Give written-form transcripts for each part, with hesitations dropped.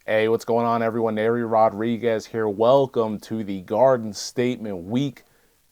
Hey, what's going on, everyone? Nery Rodriguez here. Welcome to the Garden Statement Week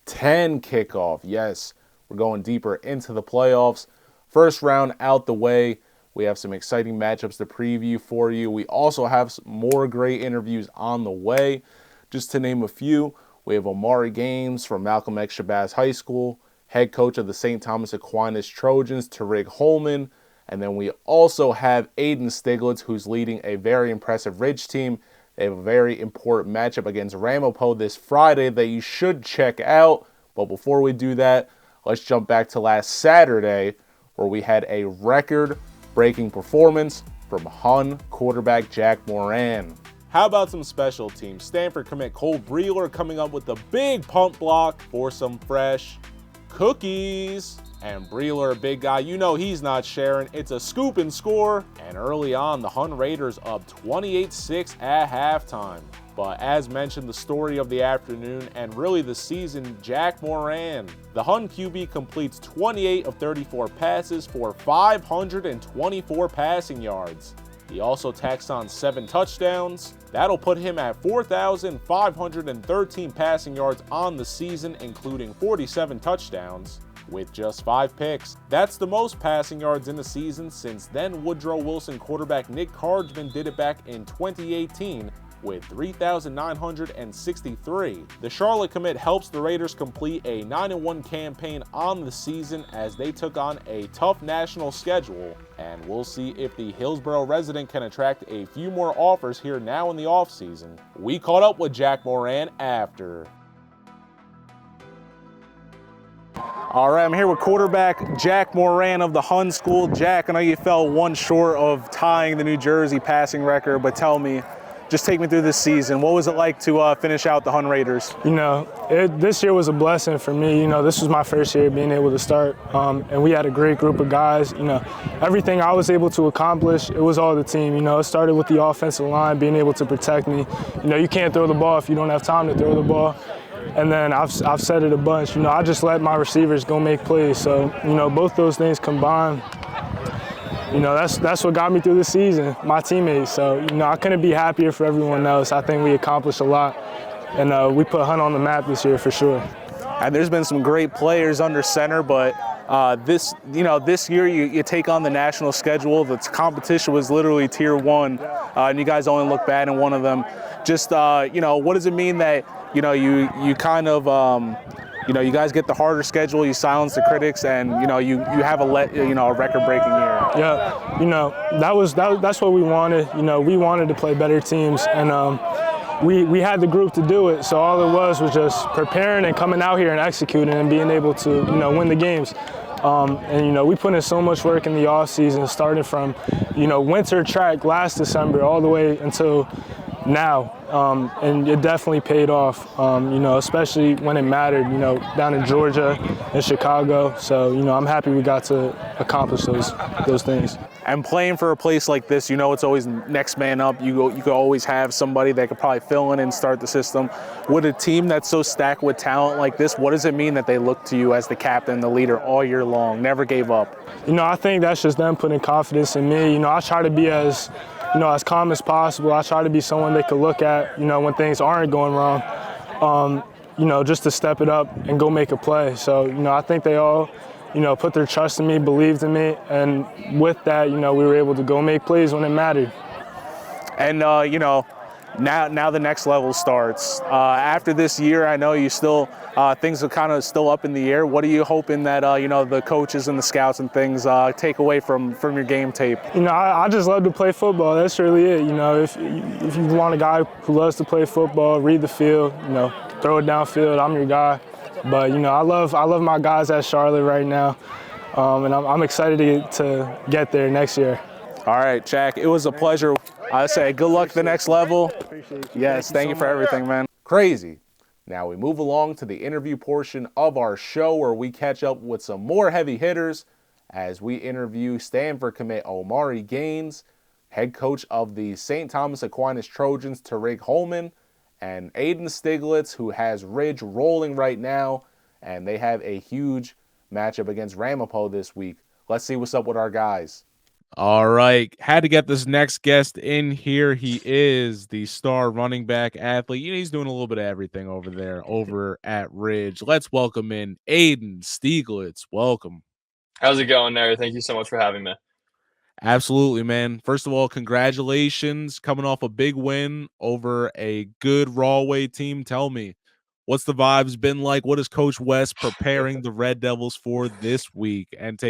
10 kickoff. Yes, we're going deeper into the playoffs. First round out the way. We have some exciting matchups to preview for you. We also have some more great interviews on the way. Just to name a few, we have Omari Gaines from Malcolm X Shabazz High School, head coach of the St. Thomas Aquinas Trojans, Tarig Holman. And then we also have Aidan Steiglitz, who's leading a very impressive Ridge team. They have a very important matchup against Ramapo this Friday that you should check out. But before we do that, let's jump back to last Saturday, where we had a record-breaking performance from Hun quarterback Jack Moran. How about some special teams? Stanford commit Cole Breeler coming up with a big punt block for some fresh cookies. And Breeler, a big guy, you know he's not sharing. It's a scoop and score. And early on, the Hun Raiders up 28-6 at halftime. But as mentioned, the story of the afternoon and really the season, Jack Moran. The Hun QB completes 28 of 34 passes for 524 passing yards. He also tacks on 7 touchdowns. That'll put him at 4,513 passing yards on the season, including 47 touchdowns. With just 5 picks. That's the most passing yards in the season since then Woodrow Wilson quarterback Nick Cardsman did it back in 2018 with 3,963. The Charlotte commit helps the Raiders complete a 9-1 campaign on the season as they took on a tough national schedule. And we'll see if the Hillsborough resident can attract a few more offers here now in the offseason. We caught up with Jack Moran after. All right, I'm here with quarterback Jack Moran of the Hun School. Jack, I know you fell one short of tying the New Jersey passing record, but tell me, just take me through this season. What was it like to finish out the Hun Raiders? You know, this year was a blessing for me. You know, this was my first year being able to start, and we had a great group of guys. You know, everything I was able to accomplish, it was all the team. You know, it started with the offensive line being able to protect me. You know, you can't throw the ball if you don't have time to throw the ball. And then I've said it a bunch, you know, I just let my receivers go make plays. So, you know, both those things combined, you know, that's what got me through the season, my teammates. So, you know, I couldn't be happier for everyone else. I think we accomplished a lot, and we put Hun on the map this year for sure. And there's been some great players under center, but this year you take on the national schedule. The competition was literally tier 1, and you guys only look bad in one of them. Just, you know, what does it mean that, you know, you kind of, you know, you guys get the harder schedule, you silence the critics, and, you know, you have a record-breaking year? Yeah, you know, that's what we wanted. You know, we wanted to play better teams, and we had the group to do it. So all it was just preparing and coming out here and executing and being able to, you know, win the games. And, you know, we put in so much work in the off season, starting from, you know, winter track last December all the way until now, and it definitely paid off, you know, especially when it mattered, you know, down in Georgia and Chicago. So, you know, I'm happy we got to accomplish those things. And playing for a place like this, you know, it's always next man up. You could always have somebody that could probably fill in and start the system. With a team that's so stacked with talent like this, what does it mean that they look to you as the captain, the leader all year long, never gave up? You know, I think that's just them putting confidence in me. You know, I try to be as calm as possible. I try to be someone they could look at, you know, when things aren't going wrong, you know, just to step it up and go make a play. So, you know, I think they all, you know, put their trust in me, believed in me, and with that, you know, we were able to go make plays when it mattered. And, you know, now the next level starts. After this year, I know you still, things are kind of still up in the air. What are you hoping that, you know, the coaches and the scouts and things take away from your game tape? You know, I just love to play football. That's really it. You know, if you want a guy who loves to play football, read the field, you know, throw it downfield, I'm your guy. But, you know, I love my guys at Charlotte right now, and I'm excited to get there next year. All right, Jack, it was a pleasure. I say good luck at the next level. Appreciate you. Yes, thank you for everything, man. Crazy. Now we move along to the interview portion of our show where we catch up with some more heavy hitters as we interview Stanford commit Omari Gaines, head coach of the St. Thomas Aquinas Trojans, Tarig Holman, and Aidan Steiglitz, who has Ridge rolling right now, and they have a huge matchup against Ramapo this week. Let's see what's up with our guys. All right. Had to get this next guest in here. He is the star running back athlete. He's doing a little bit of everything over there over at Ridge. Let's welcome in Aidan Steiglitz. Welcome. How's it going, Nery? Thank you so much for having me. Absolutely, man. First of all, congratulations. Coming off a big win over a good Rawway team. Tell me, what's the vibes been like? What is Coach West preparing the Red Devils for this week? And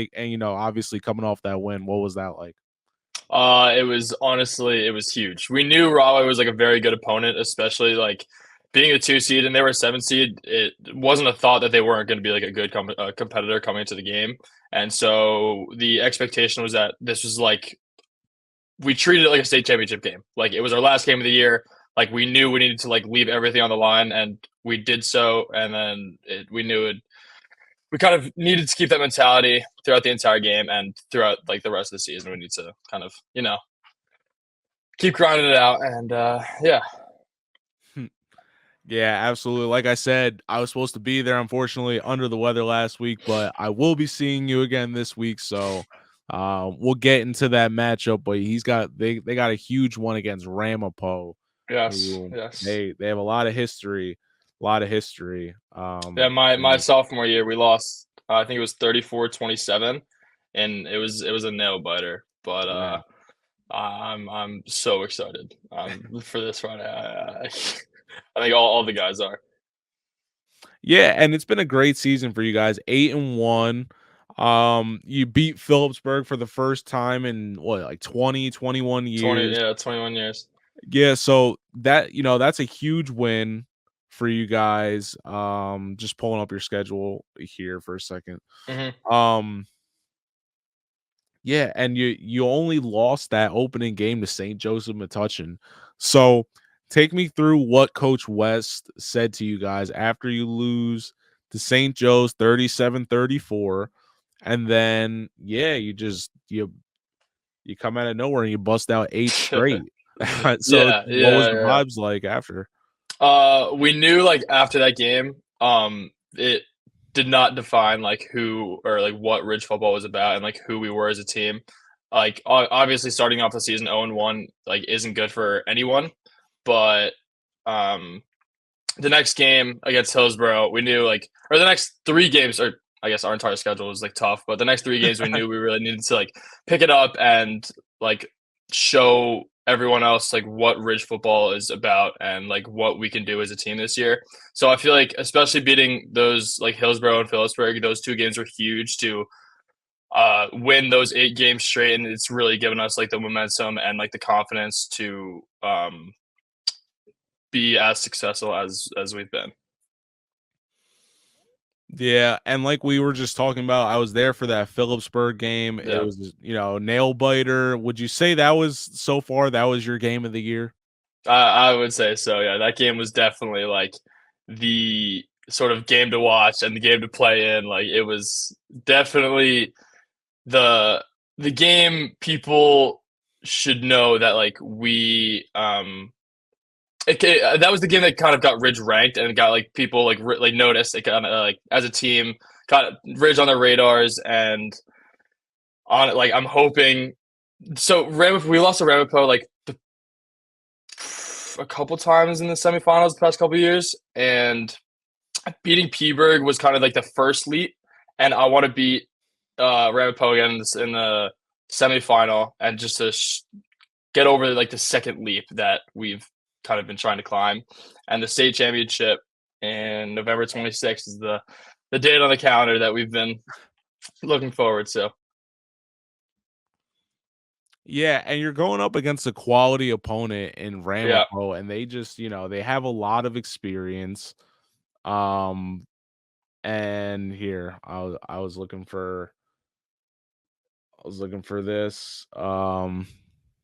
obviously coming off that win, what was that like? It was huge. We knew Rawway was like a very good opponent, especially like being a 2 seed and they were a 7 seed. It wasn't a thought that they weren't going to be like a good competitor coming into the game. And so the expectation was that this was like, we treated it like a state championship game. Like it was our last game of the year. Like we knew we needed to like leave everything on the line, and we did so. And then we kind of needed to keep that mentality throughout the entire game and throughout like the rest of the season. We need to kind of, keep grinding it out. And yeah. Yeah, absolutely. Like I said, I was supposed to be there, unfortunately, under the weather last week, but I will be seeing you again this week. So we'll get into that matchup. But they got a huge one against Ramapo. Yes. They have a lot of history. Yeah, my sophomore year we lost. I think it was 34-27, and it was a nail biter. But I'm so excited for this Friday. I think all the guys are. Yeah, and it's been a great season for you guys. 8-1. You beat Phillipsburg for the first time in like 21 years. 21 years. Yeah, so that's a huge win for you guys. Just pulling up your schedule here for a second. Mm-hmm. Yeah, and you only lost that opening game to St. Joseph Metuchen. So take me through what Coach West said to you guys after you lose to St. Joe's 37-34. And then, you come out of nowhere and you bust out 8 straight. What was the vibes like after? We knew like after that game, it did not define like who or like what Ridge football was about and like who we were as a team. Like obviously starting off the season 0-1 like isn't good for anyone. But the next game against Hillsborough, we knew or the next 3 games, or I guess our entire schedule was like tough, but the next 3 games we knew we really needed to like pick it up and like show everyone else like what Ridge football is about and like what we can do as a team this year. So I feel like especially beating those like Hillsborough and Phillipsburg, those 2 games were huge to win those 8 games straight, and it's really given us like the momentum and like the confidence to be as successful as we've been. Yeah, and like we were just talking about, I was there for that Phillipsburg game. Yeah. It was, nail biter. Would you say that was your game of the year? I would say so. Yeah, that game was definitely like the sort of game to watch and the game to play in. Like it was definitely the game people should know that like we that was the game that kind of got Ridge ranked and got like people like noticed. It kind of like as a team got Ridge on their radars and on it. Like I'm hoping. So we lost to Ramapo like a couple times in the semifinals the past couple of years, and beating Peaburg was kind of like the first leap. And I want to beat Ramapo again in the semifinal and just to get over like the second leap that we've kind of been trying to climb. And the state championship in November 26th is the date on the calendar that we've been looking forward to. Yeah, and you're going up against a quality opponent in Ramapo, and they just, they have a lot of experience. And here I was looking for this.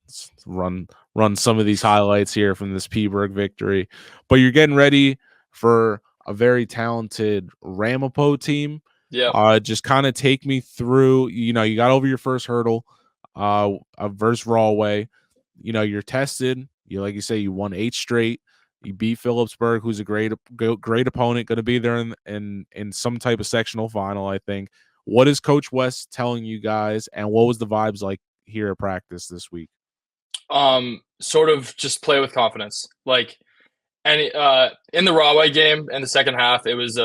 Let's run some of these highlights here from this Peaburg victory. But you're getting ready for a very talented Ramapo team. Yeah. Just kind of take me through, you got over your first hurdle versus Rawway. you're tested. Like you say, you won 8 straight. You beat Phillipsburg, who's a great opponent, going to be there in some type of sectional final, I think. What is Coach West telling you guys, and what was the vibes like here at practice this week? Sort of just play with confidence. Like, and in the Rahway game in the second half, it was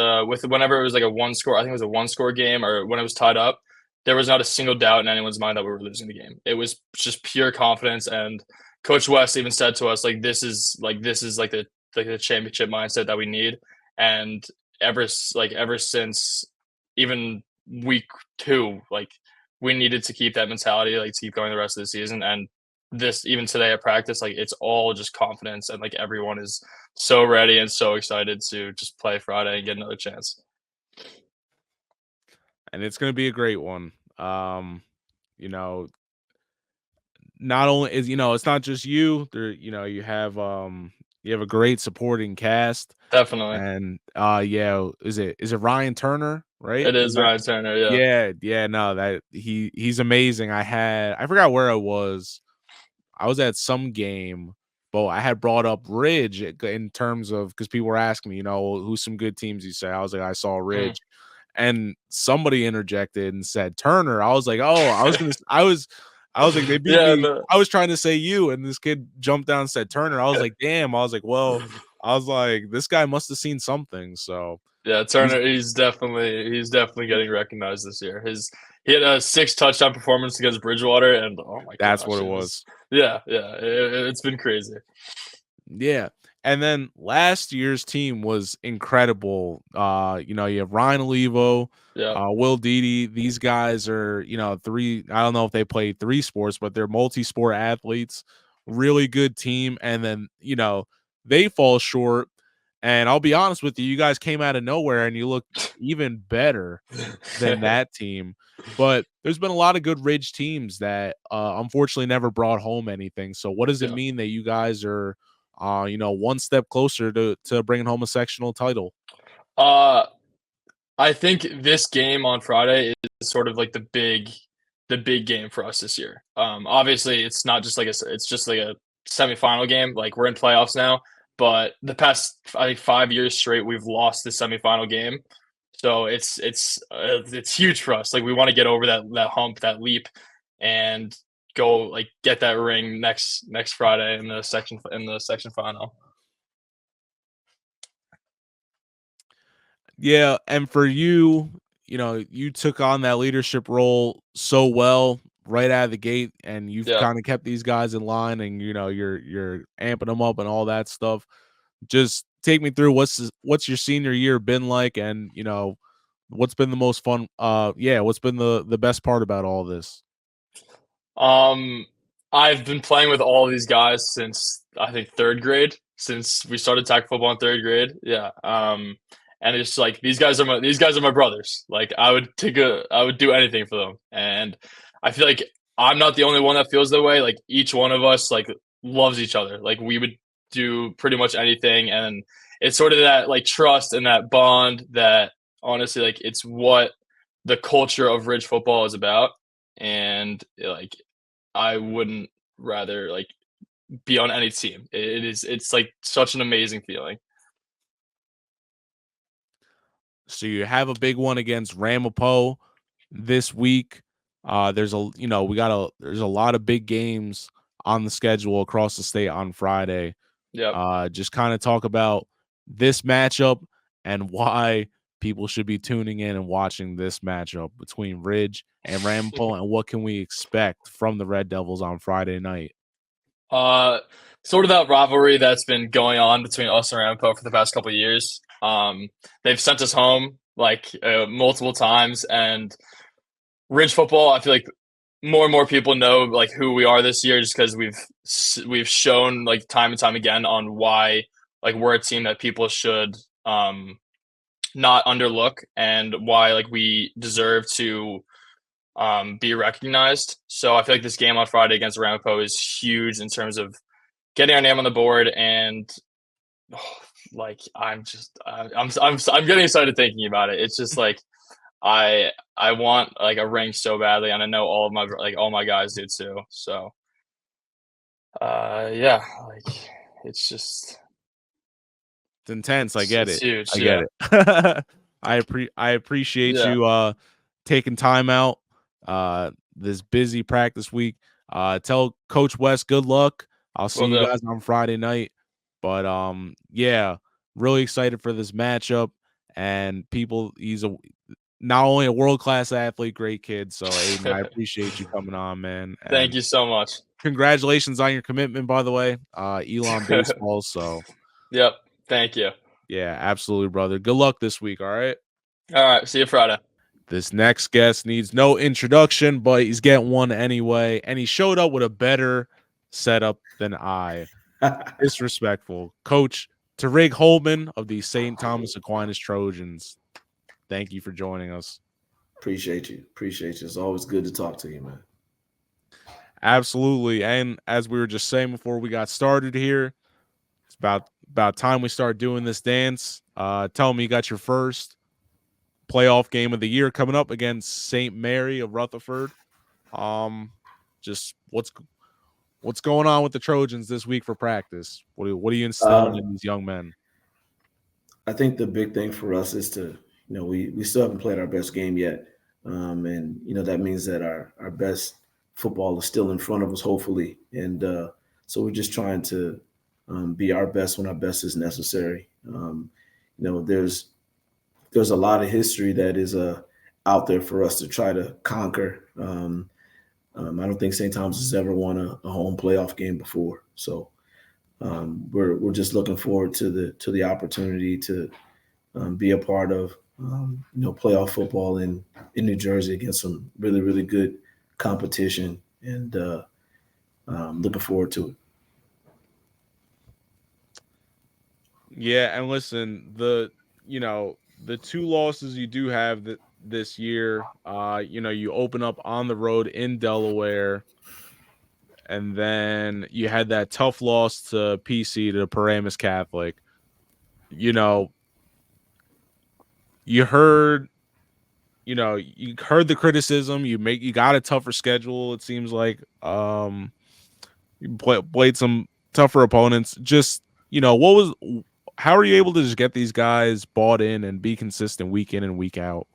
whenever it was like a one score, I think it was a one score game, or when it was tied up, there was not a single doubt in anyone's mind that we were losing the game. It was just pure confidence. And Coach West even said to us, like, this is like the championship mindset that we need. And ever since even week 2, like, we needed to keep that mentality, like, to keep going the rest of the season. And this, even today at practice, like, it's all just confidence, and like everyone is so ready and so excited to just play Friday and get another chance. And it's going to be a great one. Not only is, it's not just you there, you have a great supporting cast. Definitely. And is it Ryan Turner, right? It is Ryan Turner. Yeah, no, that he's amazing. I forgot where I was. I was at some game, but I had brought up Ridge in terms of, because people were asking me, who's some good teams you say. I was like, I saw Ridge. And somebody interjected and said Turner. I was like, oh, I was like, they beat me. I was trying to say you, and this kid jumped down and said Turner. I was like, damn. I was like, well, this guy must have seen something. So yeah, Turner, he's definitely getting recognized this year. He had a 6 touchdown performance against Bridgewater, and oh my god, that's what it was. It's been crazy. Yeah. And then last year's team was incredible. You have Ryan Olivo, Will Didi. These guys are, 3. I don't know if they play 3 sports, but they're multi-sport athletes. Really good team. And then, they fall short. And I'll be honest with you, you guys came out of nowhere and you look even better than that team. But there's been a lot of good Ridge teams that unfortunately never brought home anything. So what does it mean that you guys are one step closer to bringing home a sectional title? I think this game on Friday is sort of like the big game for us this year. Obviously, it's not just it's just like a semifinal game. Like, we're in playoffs now, but the past, I think, 5 years straight, we've lost the semifinal game. So it's huge for us. Like, we want to get over that hump, that leap, and go, like, get that ring next Friday in the section final. Yeah, and for you, you took on that leadership role so well right out of the gate, and you've kind of kept these guys in line, and you're amping them up and all that stuff. Just take me through what's your senior year been like, and what's been the most fun. What's been the best part about all this? I've been playing with all these guys since, I think, 3rd grade, since we started tackle football in 3rd grade. Yeah. And it's like, these guys are my brothers. Like, I would do anything for them. And I feel like I'm not the only one that feels that way. Like, each one of us, like, loves each other. Like, we would do pretty much anything. And it's sort of that, like, trust and that bond that, honestly, like, it's what the culture of Ridge football is about. And, like, I wouldn't rather, like, be on any team. It's like such an amazing feeling. So you have a big one against Ramapo this week. There's a lot of big games on the schedule across the state on Friday. Yeah. Just kind of talk about this matchup and why people should be tuning in and watching this matchup between Ridge and Ramapo, and what can we expect from the Red Devils on Friday night? Sort of that rivalry that's been going on between us and Ramapo for the past couple of years. They've sent us home, like, multiple times, and Ridge football, I feel like more and more people know, like, who we are this year, just because we've shown, like, time and time again on why, like, we're a team that people should not underlook, and why, like, we deserve to be recognized. So I feel like this game on Friday against Ramapo is huge in terms of getting our name on the board. And like, I'm getting excited thinking about it. It's just like, I want, like, a ring so badly, and I know all my guys do too. So Yeah, like it's just It's intense. I get it's it. huge. I get Yeah. it. I appreciate Yeah. you taking time out this busy practice week. Tell Coach West good luck. I'll see Will you do. guys on Friday night. But yeah, really excited for this matchup. And he's not only a world-class athlete, great kid. So Aidan, I appreciate you coming on, man. Thank And you so much. congratulations on your commitment, by the way. Elon Baseball. So Yep. Thank you. yeah, absolutely, brother. Good luck this week. All right. All right. See you Friday. This next guest needs no introduction, but he's getting one anyway. And he showed up with a better setup than I. Disrespectful. Coach Tarig Holman of the St. Thomas Aquinas Trojans. Thank you for joining us. Appreciate you. Appreciate you. It's always good to talk to you, man. Absolutely. And as we were just saying before we got started here, it's about time we start doing this dance. Tell me you got your first playoff game of the year coming up against St. Mary of Rutherford. Just what's going on with the Trojans this week for practice? What are you instilling in these young men? I think the big thing for us is to, we still haven't played our best game yet. And, that means that our best football is still in front of us, hopefully. And so we're just trying to be our best when our best is necessary. There's a lot of history that is out there for us to try to conquer. I don't think St. Thomas has ever won a home playoff game before. So we're just looking forward to the opportunity to be a part of playoff football in New Jersey against some really, really good competition, and looking forward to it. Yeah, and listen, the two losses you do have this year, you open up on the road in Delaware, and then you had that tough loss to PC to Paramus Catholic. You heard the criticism. You got a tougher schedule. It seems like you played some tougher opponents. Just how are you able to just get these guys bought in and be consistent week in and week out?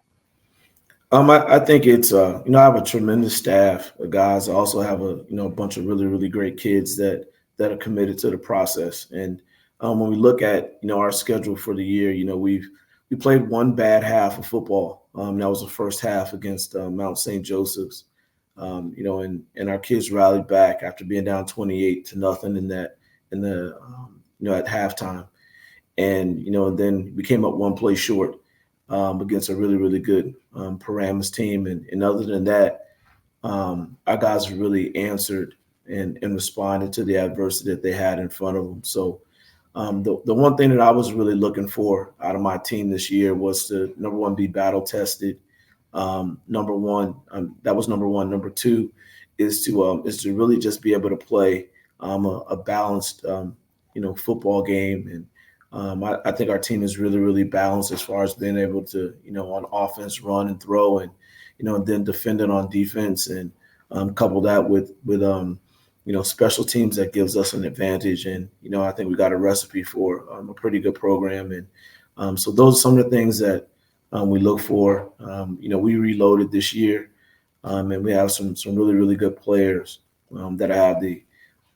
I think it's I have a tremendous staff of guys. I also have a bunch of really, really great kids that are committed to the process. And when we look at our schedule for the year, we played one bad half of football. That was the first half against Mount St. Joseph's. And our kids rallied back after being down 28-0 at halftime. And then we came up one play short against a really, really good Paramus team. And other than that, our guys really answered and responded to the adversity that they had in front of them. So the one thing that I was really looking for out of my team this year was to, number one, be battle tested. Number one, that was number one. Number two is to really just be able to play a balanced football game. And I think our team is really, really balanced as far as being able to, on offense, run and throw, and then defending on defense, and couple that with special teams that gives us an advantage. And I think we got a recipe for a pretty good program. And so those are some of the things that we look for. We reloaded this year, and we have some really, really good players that I have the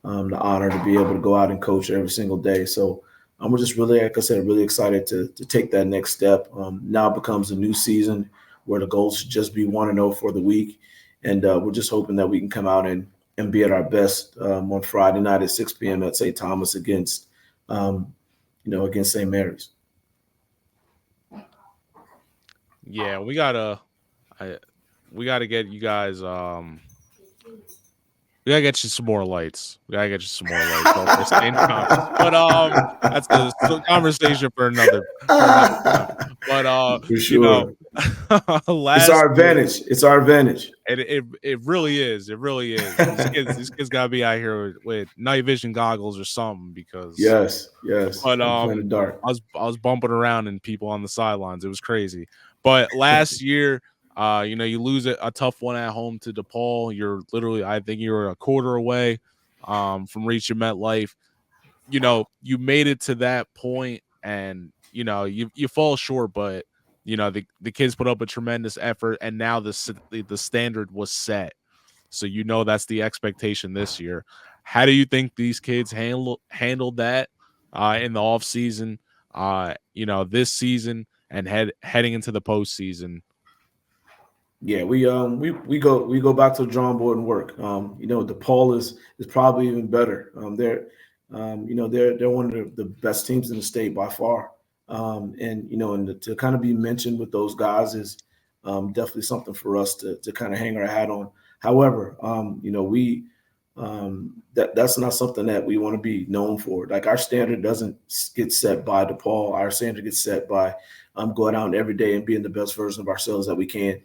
honor to be able to go out and coach every single day. So we're just really, like I said, really excited to take that next step. Now it becomes a new season where the goal should just be 1-0 for the week. And we're just hoping that we can come out and be at our best on Friday night at 6 p.m. at St. Thomas against St. Mary's. Yeah, we gotta get you guys. We gotta get you some more lights. But that's a conversation for another time. But For sure. Last it's our advantage. It's our advantage. It really is. It really is. These kids gotta be out here with night vision goggles or something, because yes. But playing in the dark. I was bumping around and people on the sidelines. It was crazy. But last year, you lose a tough one at home to DePaul. You're literally, I think you were a quarter away from reaching MetLife. You know, you made it to that point, and you know you fall short, but you know the kids put up a tremendous effort, and now the standard was set. So you know that's the expectation this year. How do you think these kids handled that in the off season? You know, this season and heading into the postseason. Yeah, we go back to the drawing board and work. You know, DePaul is probably even better. They're one of the best teams in the state by far. And you know, and to kind of be mentioned with those guys is definitely something for us to kind of hang our hat on. However, you know, that's not something that we want to be known for. Like our standard doesn't get set by DePaul. Our standard gets set by going out every day and being the best version of ourselves that we can.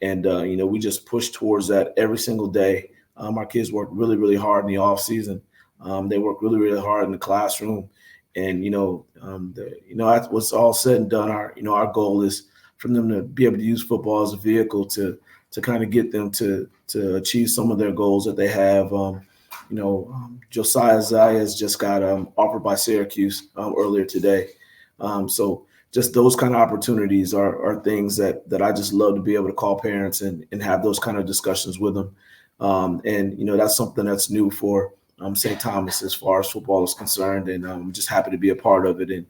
And, you know, we just push towards that every single day. Our kids work really, really hard in the off season. They work really, really hard in the classroom. And, after what's all said and done, our goal is for them to be able to use football as a vehicle to kind of get them to achieve some of their goals that they have. Josiah Zayas just got offered by Syracuse earlier today. So just those kind of opportunities are things that I just love to be able to call parents and have those kind of discussions with them. And, you know, that's something that's new for St. Thomas as far as football is concerned. And I'm just happy to be a part of it. And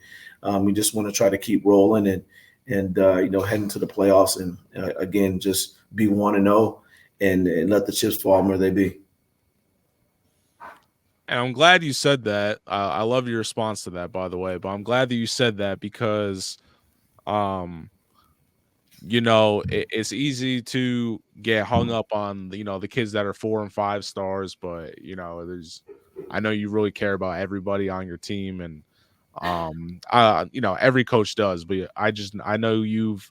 we just want to try to keep rolling and head into the playoffs and, again, just be 1-0 and let the chips fall where they be. And I'm glad you said that. I love your response to that, by the way. But I'm glad that you said that because, you know, it's easy to get hung up on, you know, the kids that are 4 and 5 stars. But, you know, I know you really care about everybody on your team. And, you know, every coach does. But I know you've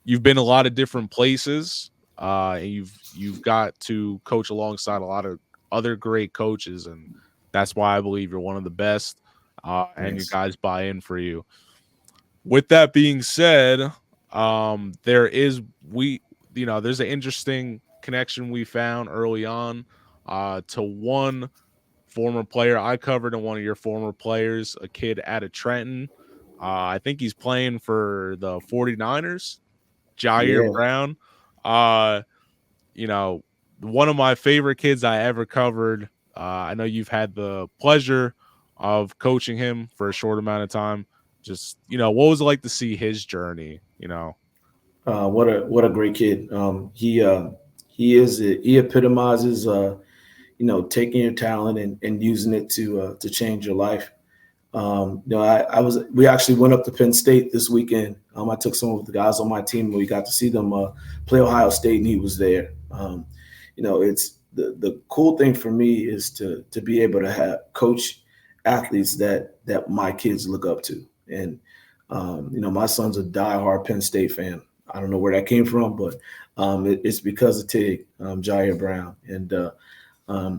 been a lot of different places. And you've got to coach alongside a lot of other great coaches, and that's why I believe you're one of the best, and your guys buy in for you. With that being said, there's an interesting connection we found early on to one former player I covered and one of your former players, a kid out of Trenton. I think he's playing for the 49ers, Jair Brown. You know, one of my favorite kids I ever covered. I know you've had the pleasure of coaching him for a short amount of time. Just, you know, what was it like to see his journey? You know, what a great kid. He epitomizes taking your talent and using it to change your life. We actually went up to Penn State this weekend. I took some of the guys on my team and we got to see them play Ohio State, and he was there. It's the cool thing for me is to be able to coach athletes that my kids look up to. And, my son's a diehard Penn State fan. I don't know where that came from, but it's because of Tarig, Jair Brown. And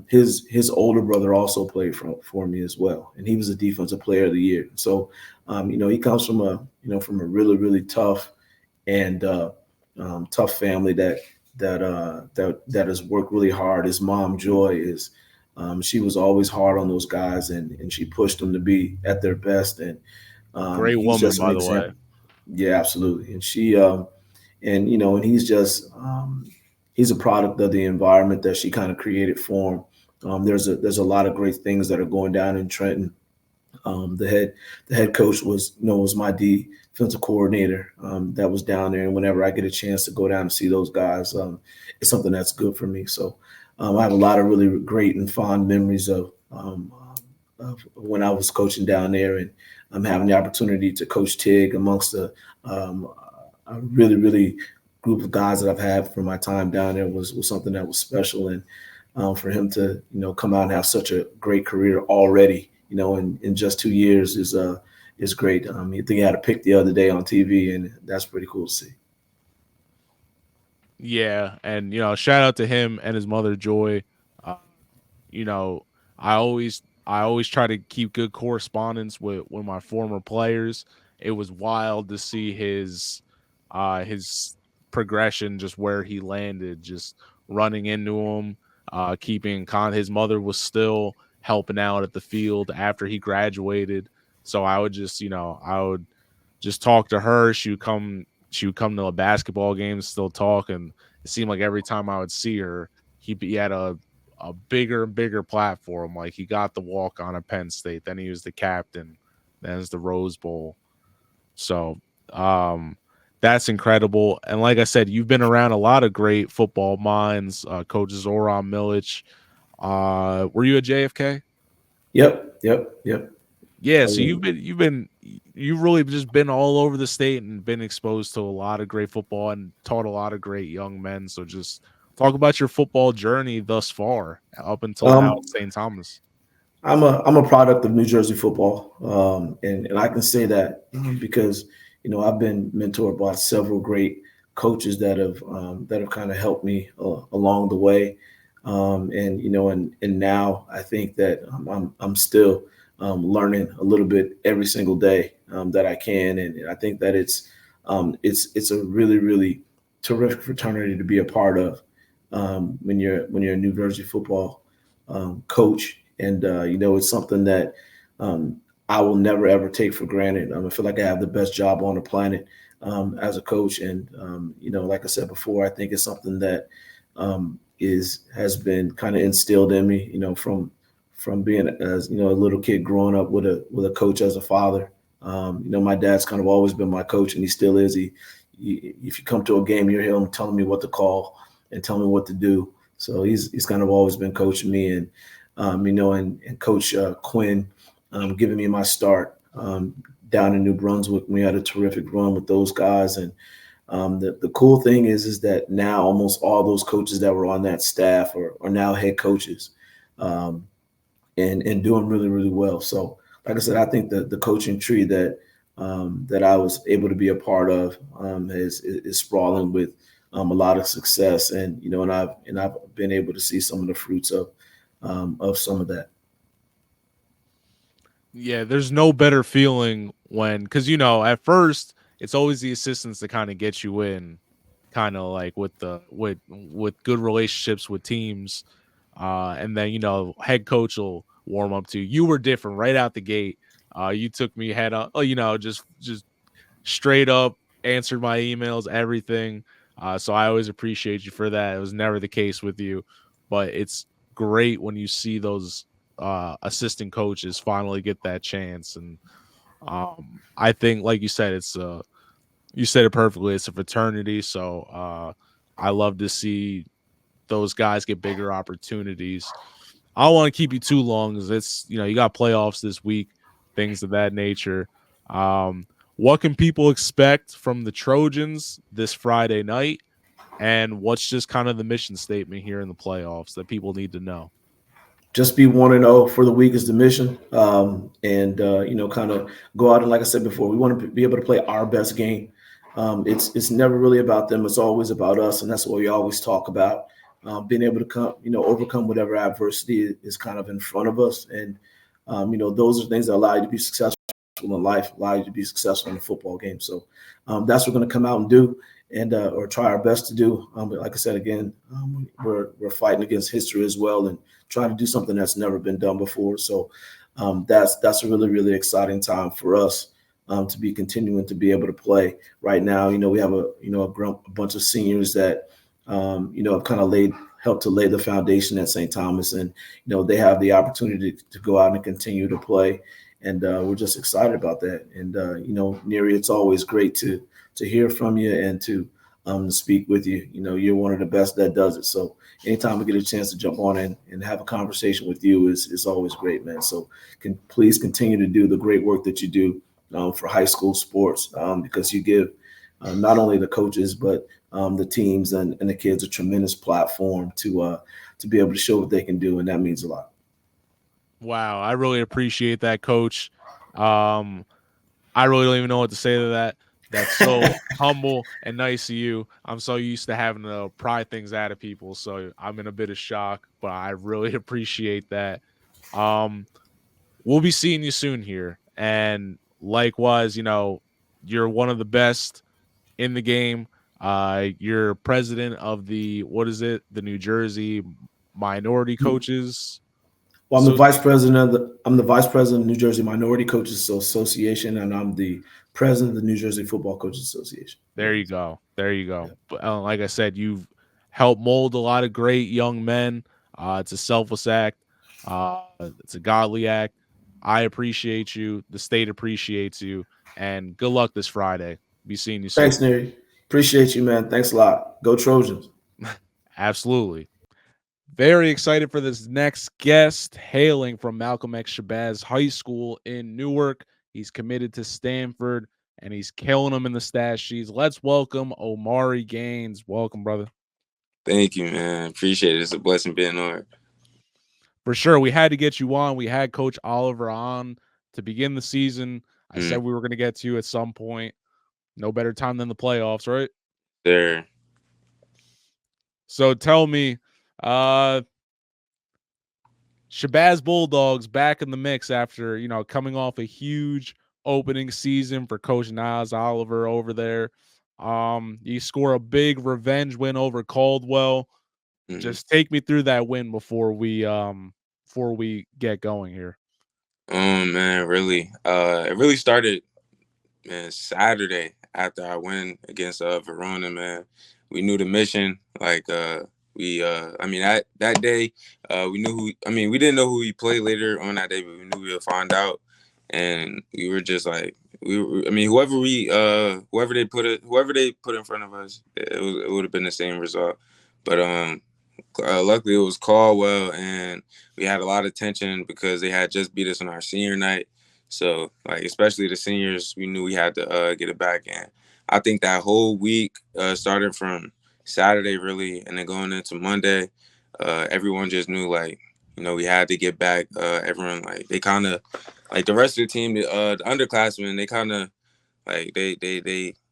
his older brother also played for me as well, and he was a defensive player of the year. So, he comes from a really, really tough and tough family that has worked really hard. His mom, Joy, she was always hard on those guys, and she pushed them to be at their best. And great woman, by the way. Yeah, absolutely. And she, and he's just. He's a product of the environment that she kind of created for him. There's a lot of great things that are going down in Trenton. The head coach was my defensive coordinator that was down there. And whenever I get a chance to go down and see those guys, it's something that's good for me. So I have a lot of really great and fond memories of when I was coaching down there, and I'm having the opportunity to coach Tig amongst a really, really group of guys that I've had from my time down there was something that was special. And for him to, come out and have such a great career already, in just 2 years is great. I think he had a pick the other day on TV, and that's pretty cool to see. Yeah. And, shout out to him and his mother, Joy. I always try to keep good correspondence with my former players. It was wild to see his progression, just where he landed, just running into him, keeping his mother was still helping out at the field after he graduated. So I would just, I would just talk to her. She would come to a basketball game, still talk. And it seemed like every time I would see her, he had a bigger and bigger platform. Like he got the walk on at Penn State, then he was the captain, then it's the Rose Bowl. So that's incredible. And like I said, you've been around a lot of great football minds, Coach Zoran Milic. Were you at JFK? Yep. Yeah, Oh, so yeah. you've really just been all over the state and been exposed to a lot of great football and taught a lot of great young men. So just talk about your football journey thus far up until now Um, at St. Thomas. I'm a product of New Jersey football, and I can say that because I've been mentored by several great coaches that have kind of helped me along the way, and now I think that I'm still learning a little bit every single day that I can, and I think that it's a really really terrific fraternity to be a part of when you're a New Jersey football coach. And it's something that I will never ever take for granted. I feel like I have the best job on the planet as a coach, and like I said before, I think it's something that has been kind of instilled in me, from being as a little kid growing up with a coach as a father. My dad's kind of always been my coach, and he still is. If you come to a game, you hear him telling me what to call and tell me what to do. So he's kind of always been coaching me, and and Coach Quinn giving me my start down in New Brunswick. We had a terrific run with those guys, and the cool thing is that now almost all those coaches that were on that staff are now head coaches, and doing really really well. So, like I said, I think the coaching tree that I was able to be a part of is sprawling with a lot of success, and I've been able to see some of the fruits of some of that. Yeah, there's no better feeling because at first it's always the assistants that kind of get you in, kind of like with good relationships with teams, and then head coach will warm up to you. You were different right out the gate. You took me head up, just straight up answered my emails, everything. So I always appreciate you for that. It was never the case with you, but it's great when you see those assistant coaches finally get that chance. And I think, like you said, you said it perfectly. It's a fraternity. So I love to see those guys get bigger opportunities. I don't want to keep you too long because it's, you got playoffs this week, things of that nature. What can people expect from the Trojans this Friday night? And what's just kind of the mission statement here in the playoffs that people need to know? Just be 1-0 for the week is the mission, and kind of go out and, like I said before, we want to be able to play our best game. It's never really about them; it's always about us, and that's what we always talk about. Being able to overcome whatever adversity is kind of in front of us, and those are things that allow you to be successful in life, allow you to be successful in the football game. So that's what we're going to come out and do, and or try our best to do. But like I said again, we're fighting against history as well, and trying to do something that's never been done before. So that's a really really exciting time for us to be continuing to be able to play. Right now, we have a bunch of seniors that have kind of helped to lay the foundation at St. Thomas, and they have the opportunity to go out and continue to play. And we're just excited about that. And Nery, it's always great to hear from you and to speak with you. You're one of the best that does it. So anytime we get a chance to jump on and have a conversation with you is always great, man. So please continue to do the great work that you do for high school sports, because you give not only the coaches but the teams and the kids a tremendous platform to be able to show what they can do, and that means a lot. Wow, I really appreciate that, Coach. I really don't even know what to say to that. That's so humble and nice of you. I'm so used to having to pry things out of people, so I'm in a bit of shock, but I really appreciate that. We'll be seeing you soon here, and likewise, you're one of the best in the game. You're president of the New Jersey minority coaches. Well, I'm the vice president of the New Jersey Minority Coaches Association, and I'm the president of the New Jersey Football Coaches Association. There you go. There you go. But like I said, you've helped mold a lot of great young men. It's a selfless act. It's a godly act. I appreciate you. The state appreciates you. And good luck this Friday. Be seeing you soon. Thanks, Nery. Appreciate you, man. Thanks a lot. Go Trojans. Absolutely. Very excited for this next guest, hailing from Malcolm X Shabazz High School in Newark. He's committed to Stanford, and he's killing them in the stat sheets. Let's welcome Omari Gaines. Welcome, brother. Thank you, man. Appreciate it. It's a blessing being on. For sure. We had to get you on. We had Coach Oliver on to begin the season. I said we were going to get to you at some point. No better time than the playoffs, right? There. So tell me, Shabazz Bulldogs back in the mix after, coming off a huge opening season for Coach Nas Oliver over there. You score a big revenge win over Caldwell. Just take me through that win before we get going here. Man, really. It really started, man, Saturday after I win against Verona, man. We knew the mission. Like that day, we knew we didn't know who we played later on that day, but we knew we would find out. And we were just like, whoever they put in front of us, it would have been the same result. But luckily it was Caldwell, and we had a lot of tension because they had just beat us on our senior night. So, like, especially the seniors, we knew we had to get it back. And I think that whole week, started from Saturday, really, and then going into Monday, everyone just knew, like, we had to get back. Everyone, like, they kind of, like, the rest of the team, the underclassmen, they kind of, like, they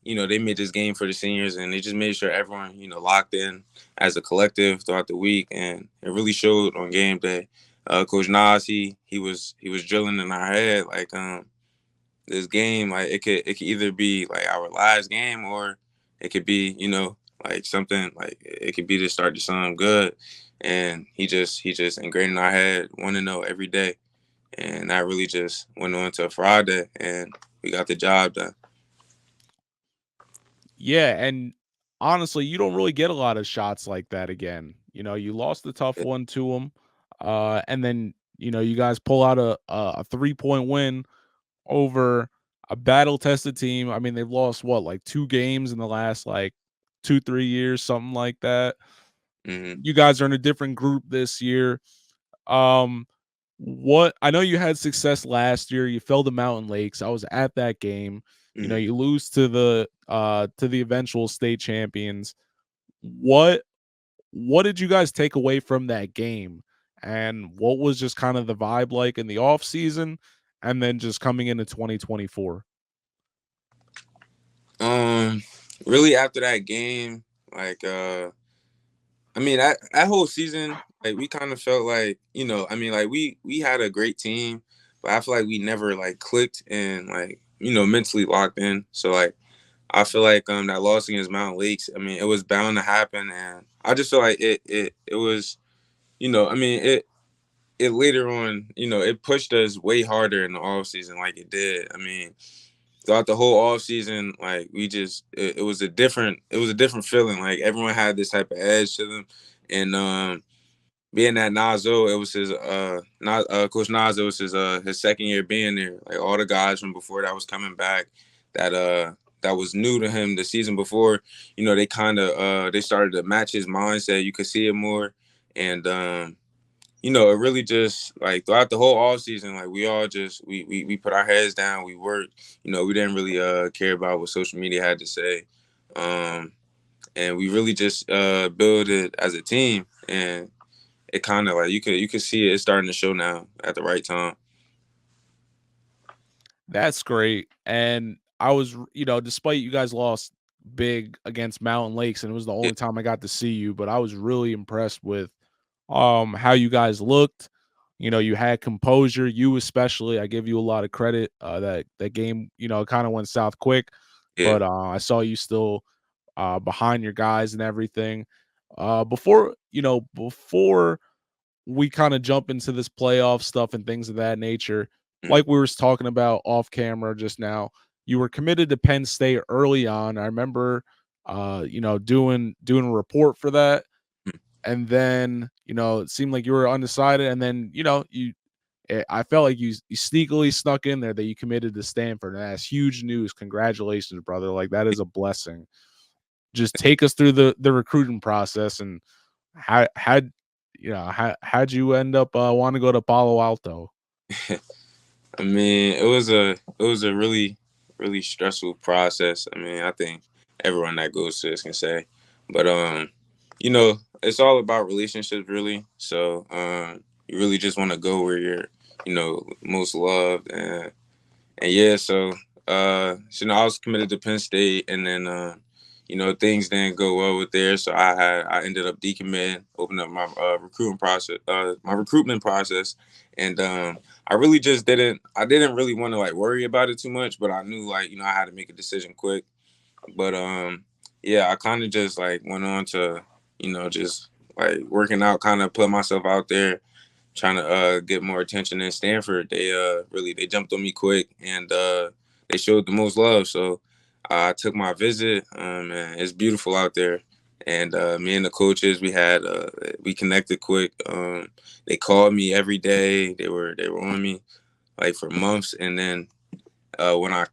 made this game for the seniors, and they just made sure everyone, locked in as a collective throughout the week, and it really showed on game day. Coach Nas, he was drilling in our head, like, this game, like, it could either be like our last game, or it could be, like something, like it could be to start to something good. And he just ingrained in our head, want to know every day, and that really just went on to Friday, and we got the job done. Yeah, and honestly, you don't really get a lot of shots like that again. You lost the tough one to them, and then you guys pull out a 3-point win over a battle-tested team. I mean, they've lost like 2 games in the last like 2-3 years, something like that. You guys are in a different group this year. What I know you had success last year. You fell to Mountain Lakes. I was at that game. You lose to the eventual state champions. What did you guys take away from that game? And what was just kind of the vibe like in the off season, and then just coming into 2024? Really after that game, like, that whole season, like, we kind of felt like, like we had a great team, but I feel like we never like clicked and like, mentally locked in. So like, I feel like that loss against Mountain Lakes, it was bound to happen, and I just feel like it was, it later on, it pushed us way harder in the off season, like it did. Throughout the whole off season, like we just, it was a different feeling. Like everyone had this type of edge to them, and being at Nazo, it was his Coach Nas, it was his second year being there. Like all the guys from before that was coming back, that was new to him the season before. They kind of they started to match his mindset. You could see it more, and it really just, like, throughout the whole off season, like we all just we put our heads down, we worked. We didn't really care about what social media had to say, and we really just built it as a team, and it kind of like you could see it starting to show now at the right time. That's great. And I was, despite you guys lost big against Mountain Lakes, and it was the only time I got to see you, but I was really impressed with how you guys looked. You had composure, you especially. I give you a lot of credit. That game, kind of went south quick, but I saw you still behind your guys and everything. Before we kind of jump into this playoff stuff and things of that nature, Mm. like we were talking about off camera just now, you were committed to Penn State early on. I remember, doing a report for that, Mm. and then it seemed like you were undecided, and then I felt like you sneakily snuck in there that you committed to Stanford, and that's huge news. Congratulations, brother! Like that is a blessing. Just take us through the recruiting process and how'd you end up wanting to go to Palo Alto? I mean, it was a really really stressful process. I mean, I think everyone that goes to this can say, but it's all about relationships, really. So you really just want to go where you're, most loved, and yeah. So I was committed to Penn State, and then things didn't go well with there, so I ended up decommitting, opened up my recruitment process, and I really just didn't really want to like worry about it too much, but I knew like I had to make a decision quick, but yeah, I kind of just like went on to just like working out, kind of put myself out there, trying to get more attention in Stanford. They jumped on me quick, and they showed the most love. So I took my visit, and it's beautiful out there. And me and the coaches, we connected quick. They called me every day. They were on me like for months. And then when I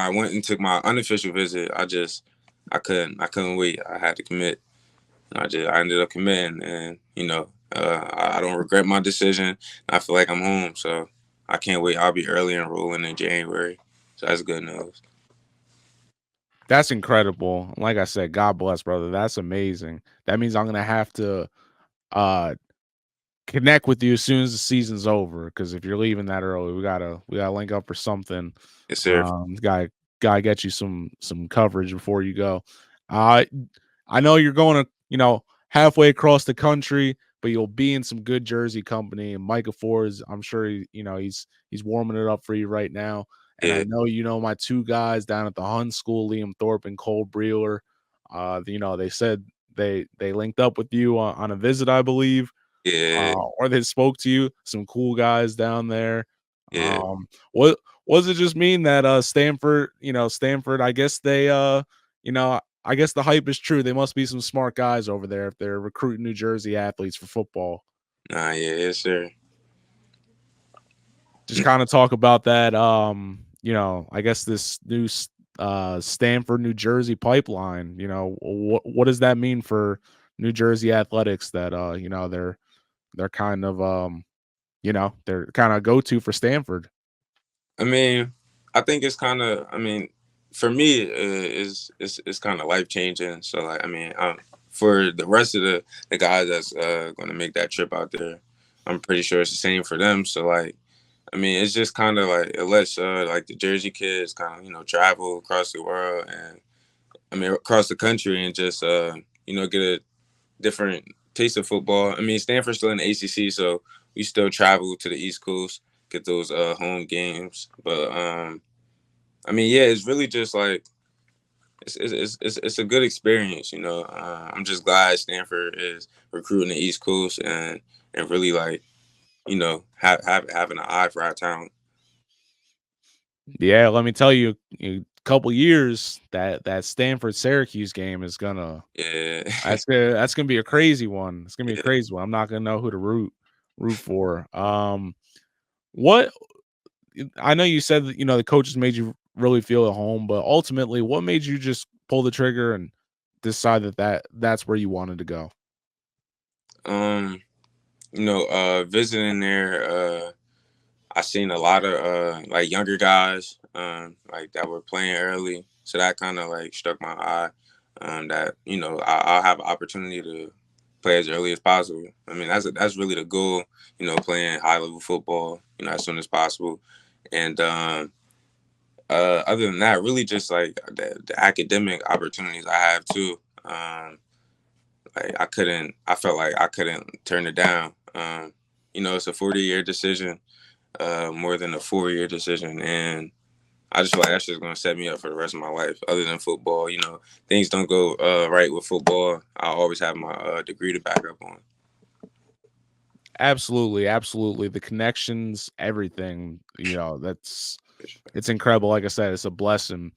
went and took my unofficial visit, I couldn't wait. I had to commit. I ended up committing, and I don't regret my decision. I feel like I'm home, so I can't wait. I'll be early enrolling in January, so that's good news. That's incredible. Like I said, God bless, brother. That's amazing. That means I'm gonna have to uh connect with you as soon as the season's over. Because if you're leaving that early, we gotta link up for something. Yes, sir. Gotta get you some coverage before you go. Uh I know you're going to halfway across the country, but you'll be in some good Jersey company. And Micah Ford, I'm sure he's warming it up for you right now. And I Yeah, know my two guys down at the Hun School, Liam Thorpe and Cole Breeler. They said they linked up with you on a visit, I believe, yeah, or they spoke to you. Some cool guys down there. yeah. What was it just mean that Stanford, I guess I guess the hype is true. They must be some smart guys over there if they're recruiting New Jersey athletes for football. Nah, yeah, yes, sir. Just kind of talk about that. I guess this new Stanford, New Jersey pipeline. What does that mean for New Jersey athletics? That they're kind of they're kind of go to for Stanford. I mean, I think it's kind of. I mean, for me, it's kind of life changing. So like, I mean, for the rest of the guys that's going to make that trip out there, I'm pretty sure it's the same for them. So like, I mean, it's just kind of like it lets like the Jersey kids kind of travel across the world, and I mean across the country, and just get a different taste of football. I mean, Stanford's still in the ACC, so we still travel to the East Coast, get those home games. But I mean, yeah, it's really just like it's a good experience. I'm just glad Stanford is recruiting the East Coast, and really like having an eye for our talent. Yeah, let me tell you, a couple years that Stanford Syracuse game is gonna Yeah, that's gonna be a crazy one. It's gonna be a yeah. crazy one. I'm not gonna know who to root for. What I know you said that the coaches made you really feel at home, but ultimately, what made you just pull the trigger and decide that's where you wanted to go? Visiting there, I seen a lot of like younger guys, like that were playing early, so that kind of like struck my eye. That I'll have an opportunity to play as early as possible. I mean, that's really the goal. Playing high level football, as soon as possible, and other than that, really just like the academic opportunities I have too. Like I felt like I couldn't turn it down. It's a 40-year decision, more than a 4-year decision, and I just feel like that's just gonna set me up for the rest of my life. Other than football, things don't go right with football. I always have my degree to back up on. Absolutely, absolutely. The connections, everything, it's incredible. Like I said, it's a blessing.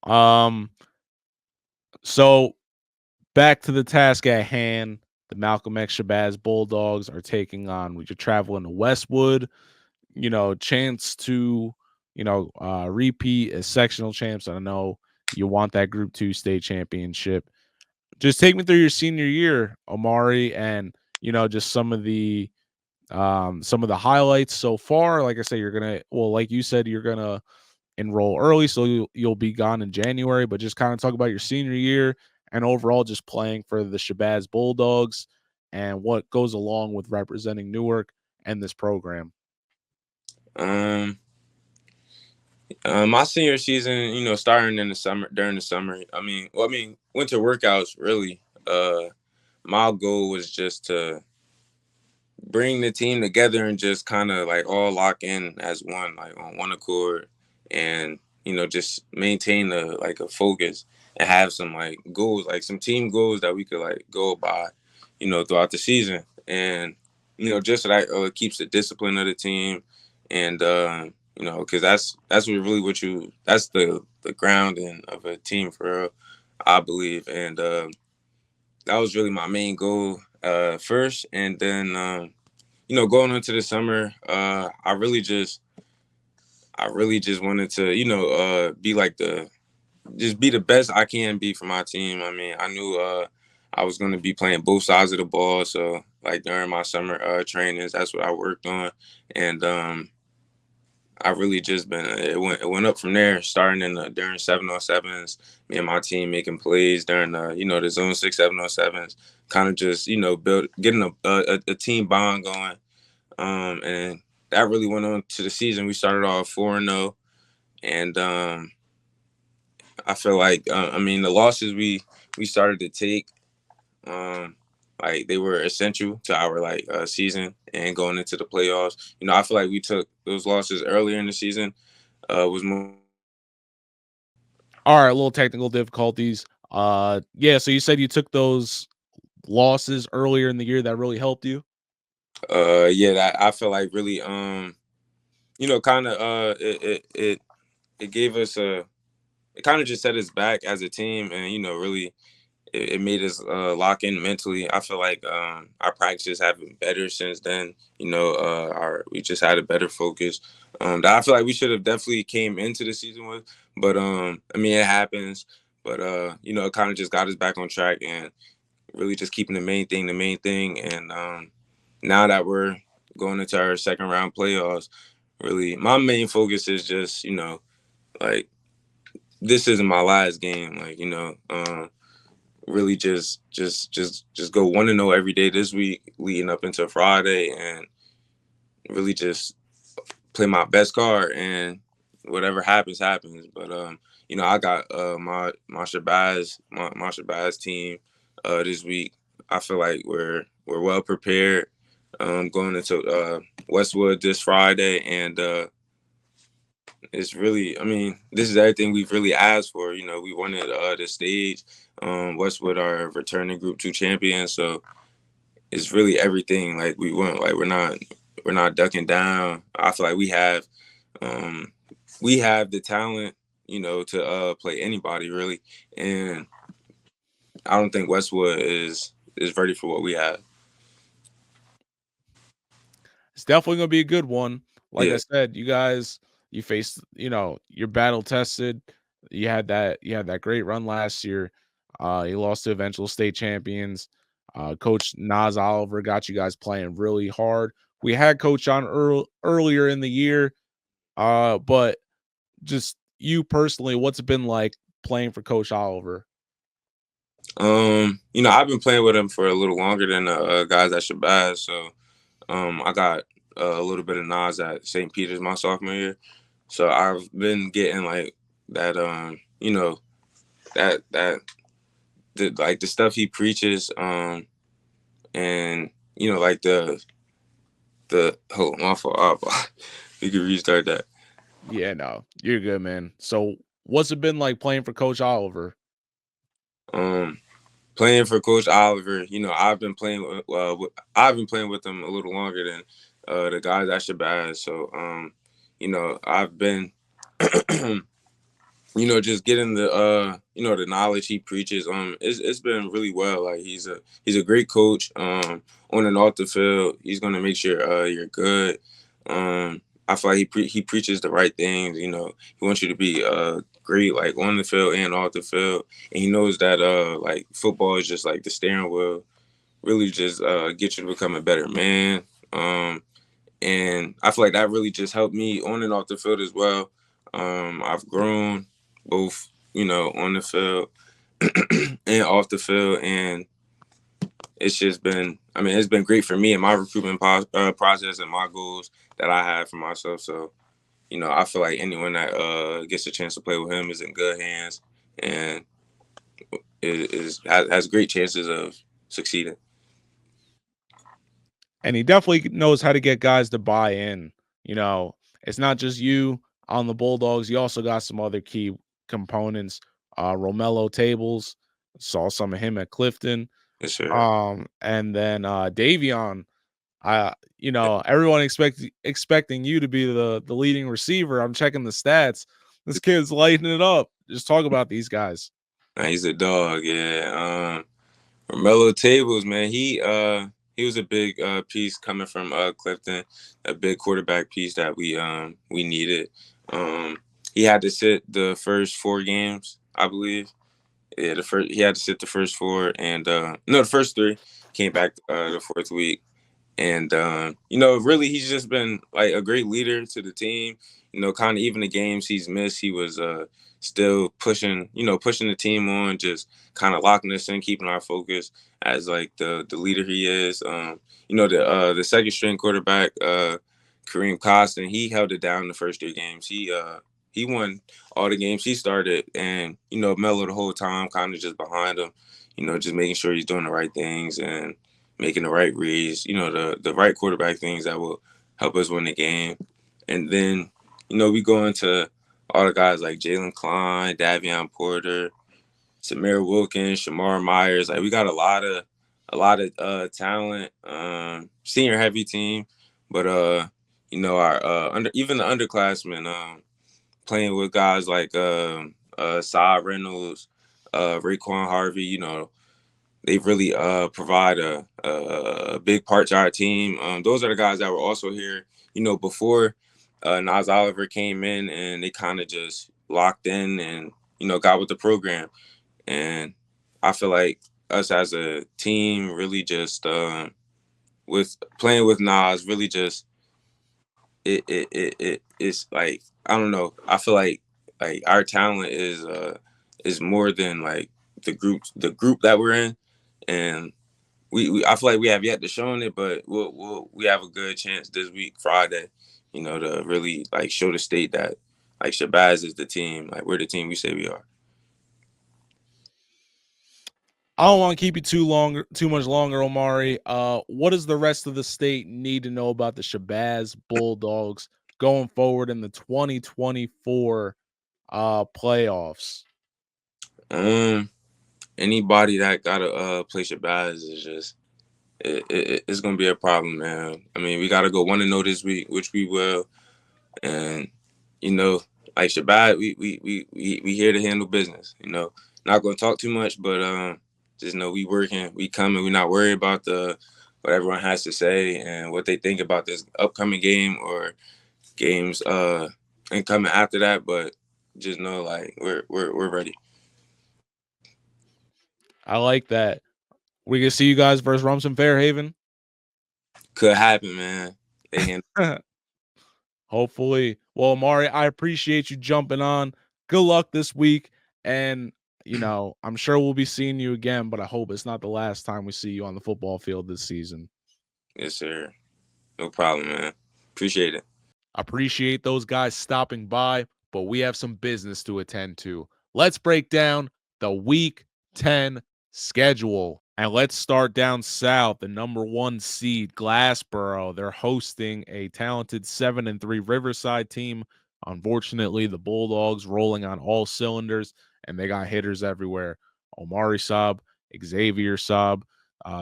Um, so back to the task at hand. The Malcolm X Shabazz Bulldogs are taking on. You're traveling to Westwood. Chance to, repeat as sectional champs. I know you want that Group 2 state championship. Just take me through your senior year, Omari, and just some of the highlights so far. Like I said, like you said, you're gonna enroll early, so you'll be gone in January. But just kind of talk about your senior year and overall just playing for the Shabazz Bulldogs and what goes along with representing Newark and this program. My senior season, starting in the summer, during the summer. Winter workouts really. My goal was just to bring the team together and just kind of like all lock in as one, like on one accord, and just maintain a focus and have some like goals, like some team goals that we could like go by, throughout the season, and just so that keeps the discipline of the team, and because that's that's the grounding of a team for real, I believe, and that was really my main goal first, and then going into the summer, I really just wanted to be like be the best I can be for my team. I mean, I knew I was going to be playing both sides of the ball, so like during my summer trainings, that's what I worked on, and I really just been it went up from there. Starting during 7-on-7s, me and my team making plays during the zone 6 7-on-7s, kind of just getting a team bond going, and that really went on to the season. We started off 4-0, and I feel like the losses we started to take, like they were essential to our season and going into the playoffs. I feel like we took those losses earlier in the season. Was more. All right, a little technical difficulties. Yeah. So you said you took those losses earlier in the year that really helped you. Yeah, that I feel like really kind of it gave us it kind of just set us back as a team, and really it made us lock in mentally. I feel like our practices have been better since then. We just had a better focus that I feel like we should have definitely came into the season with. But it happens. But it kind of just got us back on track and really just keeping the main thing. And now that we're going into our second round playoffs, really my main focus is just like this isn't my last game. Really just go 1-0 every day this week leading up into Friday, and really just play my best card, and whatever happens. But I got my Shabazz team this week. I feel like we're well prepared going into Westwood this Friday, and it's really, this is everything we've really asked for. We wanted the stage. Westwood are returning Group 2 champions, so it's really everything. Like we want, like we're not ducking down. I feel like we have the talent, to play anybody really, and I don't think Westwood is ready for what we have. It's definitely gonna be a good one. Like Yeah. I said, you faced, you're battle tested. You had that great run last year. You lost to eventual state champions. Coach Nas Oliver got you guys playing really hard. We had Coach on earlier in the year, but just you personally, what's it been like playing for Coach Oliver? I've been playing with him for a little longer than the guys at Shabazz, so I got a little bit of Nas at St. Peter's my sophomore year, so I've been getting like that, the stuff he preaches, and like the hold on, my fault. You can restart that. Yeah, no, you're good, man. So what's it been like playing for Coach Oliver? playing for Coach Oliver, you know, I've been playing with him a little longer than the guys at Shabazz. So, you know, I've been, you know, just getting the you know, the knowledge he preaches. It's been really well. Like he's a great coach. On and off the field, he's gonna make sure you're good. I feel like he preaches the right things. You know, he wants you to be great, like on the field and off the field. And he knows that like football is just like the steering wheel, really just get you to become a better man. And I feel like that really just helped me on and off the field as well. I've grown both, you know, on the field and off the field, and it's just been, I mean, it's been great for me and my recruitment process and my goals that I have for myself. So, you know, I feel like anyone that gets a chance to play with him is in good hands and has great chances of succeeding. And he definitely knows how to get guys to buy in. You know, it's not just you on the Bulldogs. You also got some other key components. Romello Tables, saw some of him at Clifton. Yes, sir. And then Davion. You know, everyone expecting you to be the leading receiver. I'm checking the stats. This kid's lighting it up. Just talk about these guys. He's a dog, yeah. Romello Tables, man, he was a big piece coming from Clifton, a big quarterback piece that we needed. He had to sit the first 4 games, I believe. Yeah, he had to sit the first 4, and no, the first 3. Came back the 4th week, and you know, really, he's just been like a great leader to the team. You know, kind of even the games he's missed, he was still pushing the team on, just kind of locking us in, keeping our focus as like the leader he is. You know, the second string quarterback, Kareem Costin, he held it down the first 3 games. He won all the games he started, and, you know, Mello the whole time, kind of just behind him, you know, just making sure he's doing the right things and making the right reads, you know, the right quarterback things that will help us win the game. And then, you know, we go into all the guys like Jalen Klein, Davion Porter, Samir Wilkins, Shamar Myers. Like, we got a lot of talent, senior heavy team, but you know, our even the underclassmen, playing with guys like Saad Reynolds, Raekwon Harvey, you know, they really provide a big part to our team. Those are the guys that were also here, you know, before Nas Oliver came in, and they kind of just locked in and, you know, got with the program. And I feel like us as a team really just with playing with Nas really just it's like, I don't know. I feel like our talent is more than like the group that we're in, and I feel like we have yet to show it, but we have a good chance this week, Friday, you know, to really like show the state that like Shabazz is the team, like we're the team we say we are. I don't want to keep you too much longer, Omari. What does the rest of the state need to know about the Shabazz Bulldogs going forward in the 2024 playoffs? Anybody that gotta play Shabazz is just it's gonna be a problem, man. I mean, we gotta go 1-0 this week, which we will, and, you know, like Shabazz, we here to handle business. You know, not gonna talk too much, but just know we working, we coming. We're not worried about what everyone has to say and what they think about this upcoming game or games and coming after that. But just know, like, we're ready. I like that. We can see you guys versus Rumson Fairhaven. Could happen, man. They handle. Hopefully. Well, Omari, I appreciate you jumping on. Good luck this week. And, you know, I'm sure we'll be seeing you again, but I hope it's not the last time we see you on the football field this season. Yes, sir. No problem, man. Appreciate it. Appreciate those guys stopping by, but we have some business to attend to. Let's break down the Week 10 schedule. And let's start down south. The number 1 seed, Glassboro. They're hosting a talented 7-3 Riverside team. Unfortunately, the Bulldogs rolling on all cylinders, and they got hitters everywhere. Omari Saab Xavier Saab.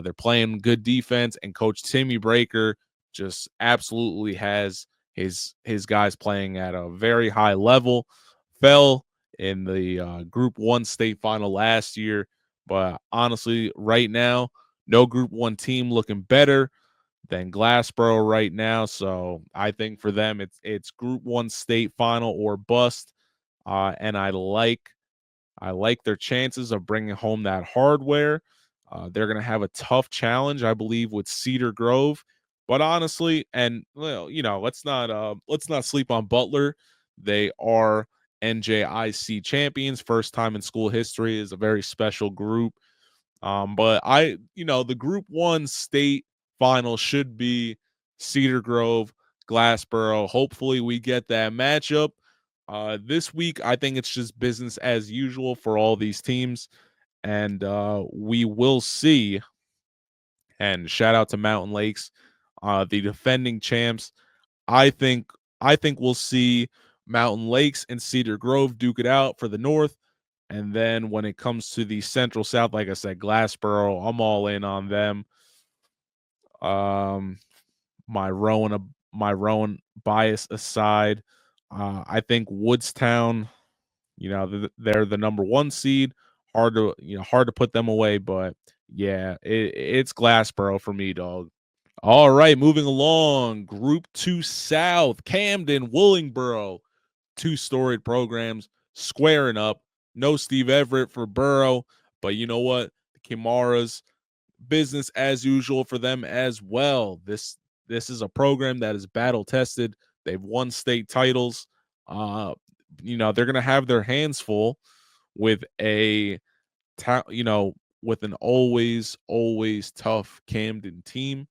They're playing good defense, and Coach Timmy Breaker just absolutely has his guys playing at a very high level. Fell in the Group 1 state final last year, but honestly, right now, no Group 1 team looking better than Glassboro right now. So I think for them, it's Group 1 state final or bust. And I like their chances of bringing home that hardware. They're going to have a tough challenge, I believe, with Cedar Grove. But honestly, and well, let's not sleep on Butler. They are NJIC champions. First time in school history, is a very special group. But the Group 1 state final should be Cedar Grove, Glassboro. Hopefully, we get that matchup. This week, I think it's just business as usual for all these teams, and we will see. And shout out to Mountain Lakes, the defending champs. I think we'll see Mountain Lakes and Cedar Grove duke it out for the North. And then when it comes to the Central South, like I said, Glassboro, I'm all in on them. My Rowan bias aside, I think Woodstown, they're the number 1 seed. Hard to put them away, but yeah, it's Glassboro for me, dog. All right, moving along. Group 2 South, Camden, Willingboro, 2 storied programs squaring up. No Steve Everett for Burrow, but you know what? The Kimaras, business as usual for them as well. This is a program that is battle tested. They've won state titles. They're gonna have their hands full with with an always tough Camden team.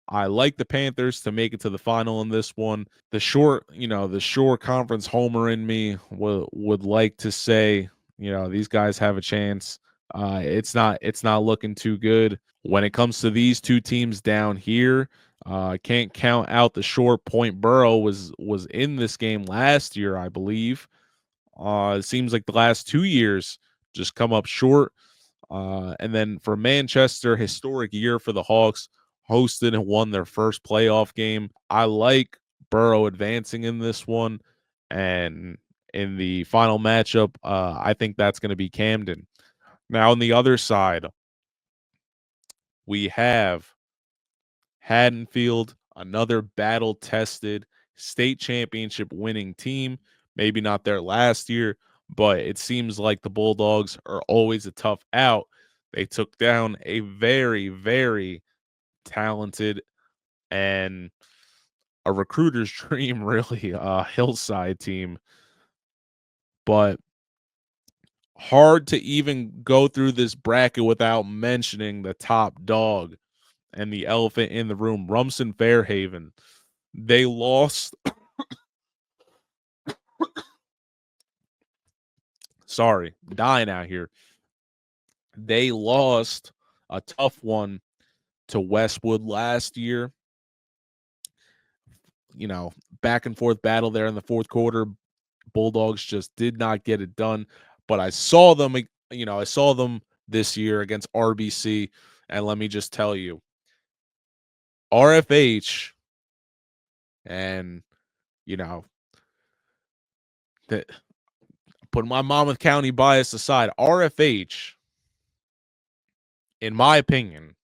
I like the Panthers to make it to the final in this one. The Shore Conference homer in me would like to say, these guys have a chance. It's not looking too good when it comes to these two teams down here. Can't count out the Shore. Point Borough was in this game last year, I believe. It seems like the last 2 years just come up short. And then for Manchester, historic year for the Hawks. Hosted and won their first playoff game. I like Borough advancing in this one. And in the final matchup, I think that's going to be Camden. Now, on the other side, we have Haddonfield, another battle-tested state championship winning team. Maybe not their last year, but it seems like the Bulldogs are always a tough out. They took down a very, very talented and a recruiter's dream, really, Hillside team. But hard to even go through this bracket without mentioning the top dog and the elephant in the room, Rumson Fairhaven. They lost. Sorry, dying out here. They lost a tough one to Westwood last year. Back and forth battle there in the fourth quarter. Bulldogs just did not get it done. But I saw them, this year against RBC. And let me just tell you, RFH and, that put my Monmouth County bias aside, RFH, in my opinion,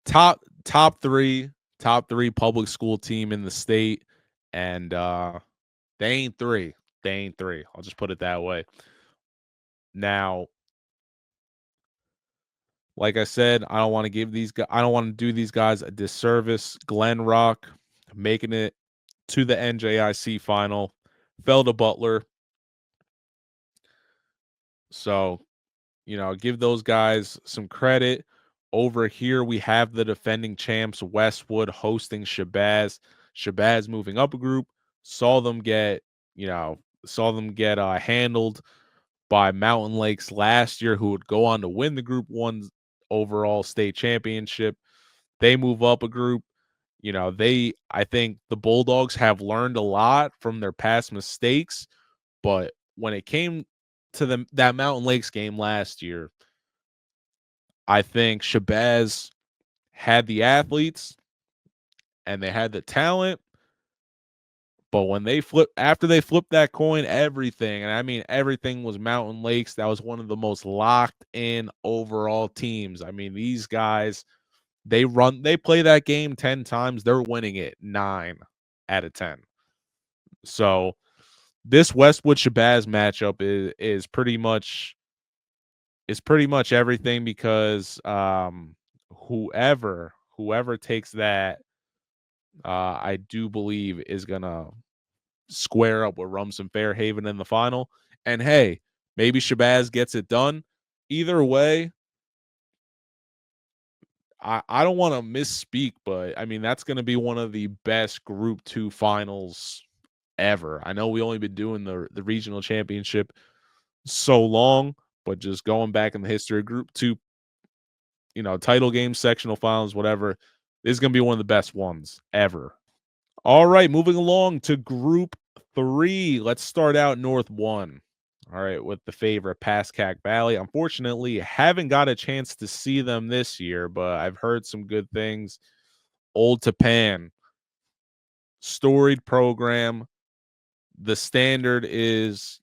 top three public school team in the state, and they ain't three. I'll just put it that way. Now, like I said, I don't want to do these guys a disservice. Glen Rock making it to the NJIC final, fell to Butler. So, give those guys some credit. Over here, we have the defending champs, Westwood, hosting Shabazz. Shabazz moving up a group. Saw them get handled by Mountain Lakes last year, who would go on to win the Group 1 overall state championship. They move up a group. I think the Bulldogs have learned a lot from their past mistakes, but when it came to that Mountain Lakes game last year, I think Shabazz had the athletes and they had the talent, but when after they flipped that coin, everything, and I mean everything, was Mountain Lakes. That was one of the most locked in overall teams. I mean, these guys, they play that game 10 times, they're winning it 9 out of 10. So this Westwood Shabazz matchup is pretty much everything, because whoever takes that, I do believe is gonna square up with Rumson Fairhaven in the final. And hey, maybe Shabazz gets it done. Either way, I don't want to misspeak, but I mean, that's going to be one of the best Group 2 finals ever. I know we only been doing the regional championship so long, but just going back in the history of Group 2, title games, sectional finals, whatever, this is going to be one of the best ones ever. All right, moving along to Group 3. Let's start out North 1. All right, with the favorite Pascack Valley. Unfortunately, haven't got a chance to see them this year, but I've heard some good things. Old Tapan, storied program. The standard is,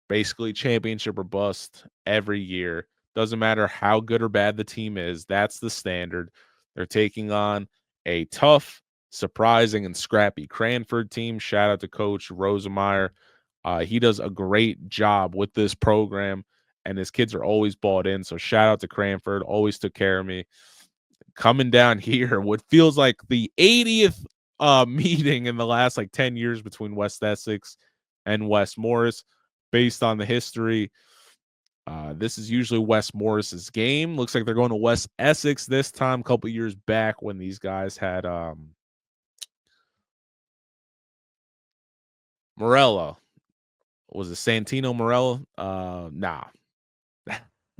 basically championship or bust every year. Doesn't matter how good or bad the team is. That's the standard. They're taking on a tough, surprising, and scrappy Cranford team. Shout out to Coach Rosemeyer. He does a great job with this program, and his kids are always bought in. So shout out to Cranford. Always took care of me. Coming down here, what feels like the 80th meeting in the last 10 years between West Essex and West Morris, based on the history. This is usually West Morris's game. Looks like they're going to West Essex this time. A couple years back when these guys had Morella. Was it Santino Morella? Nah.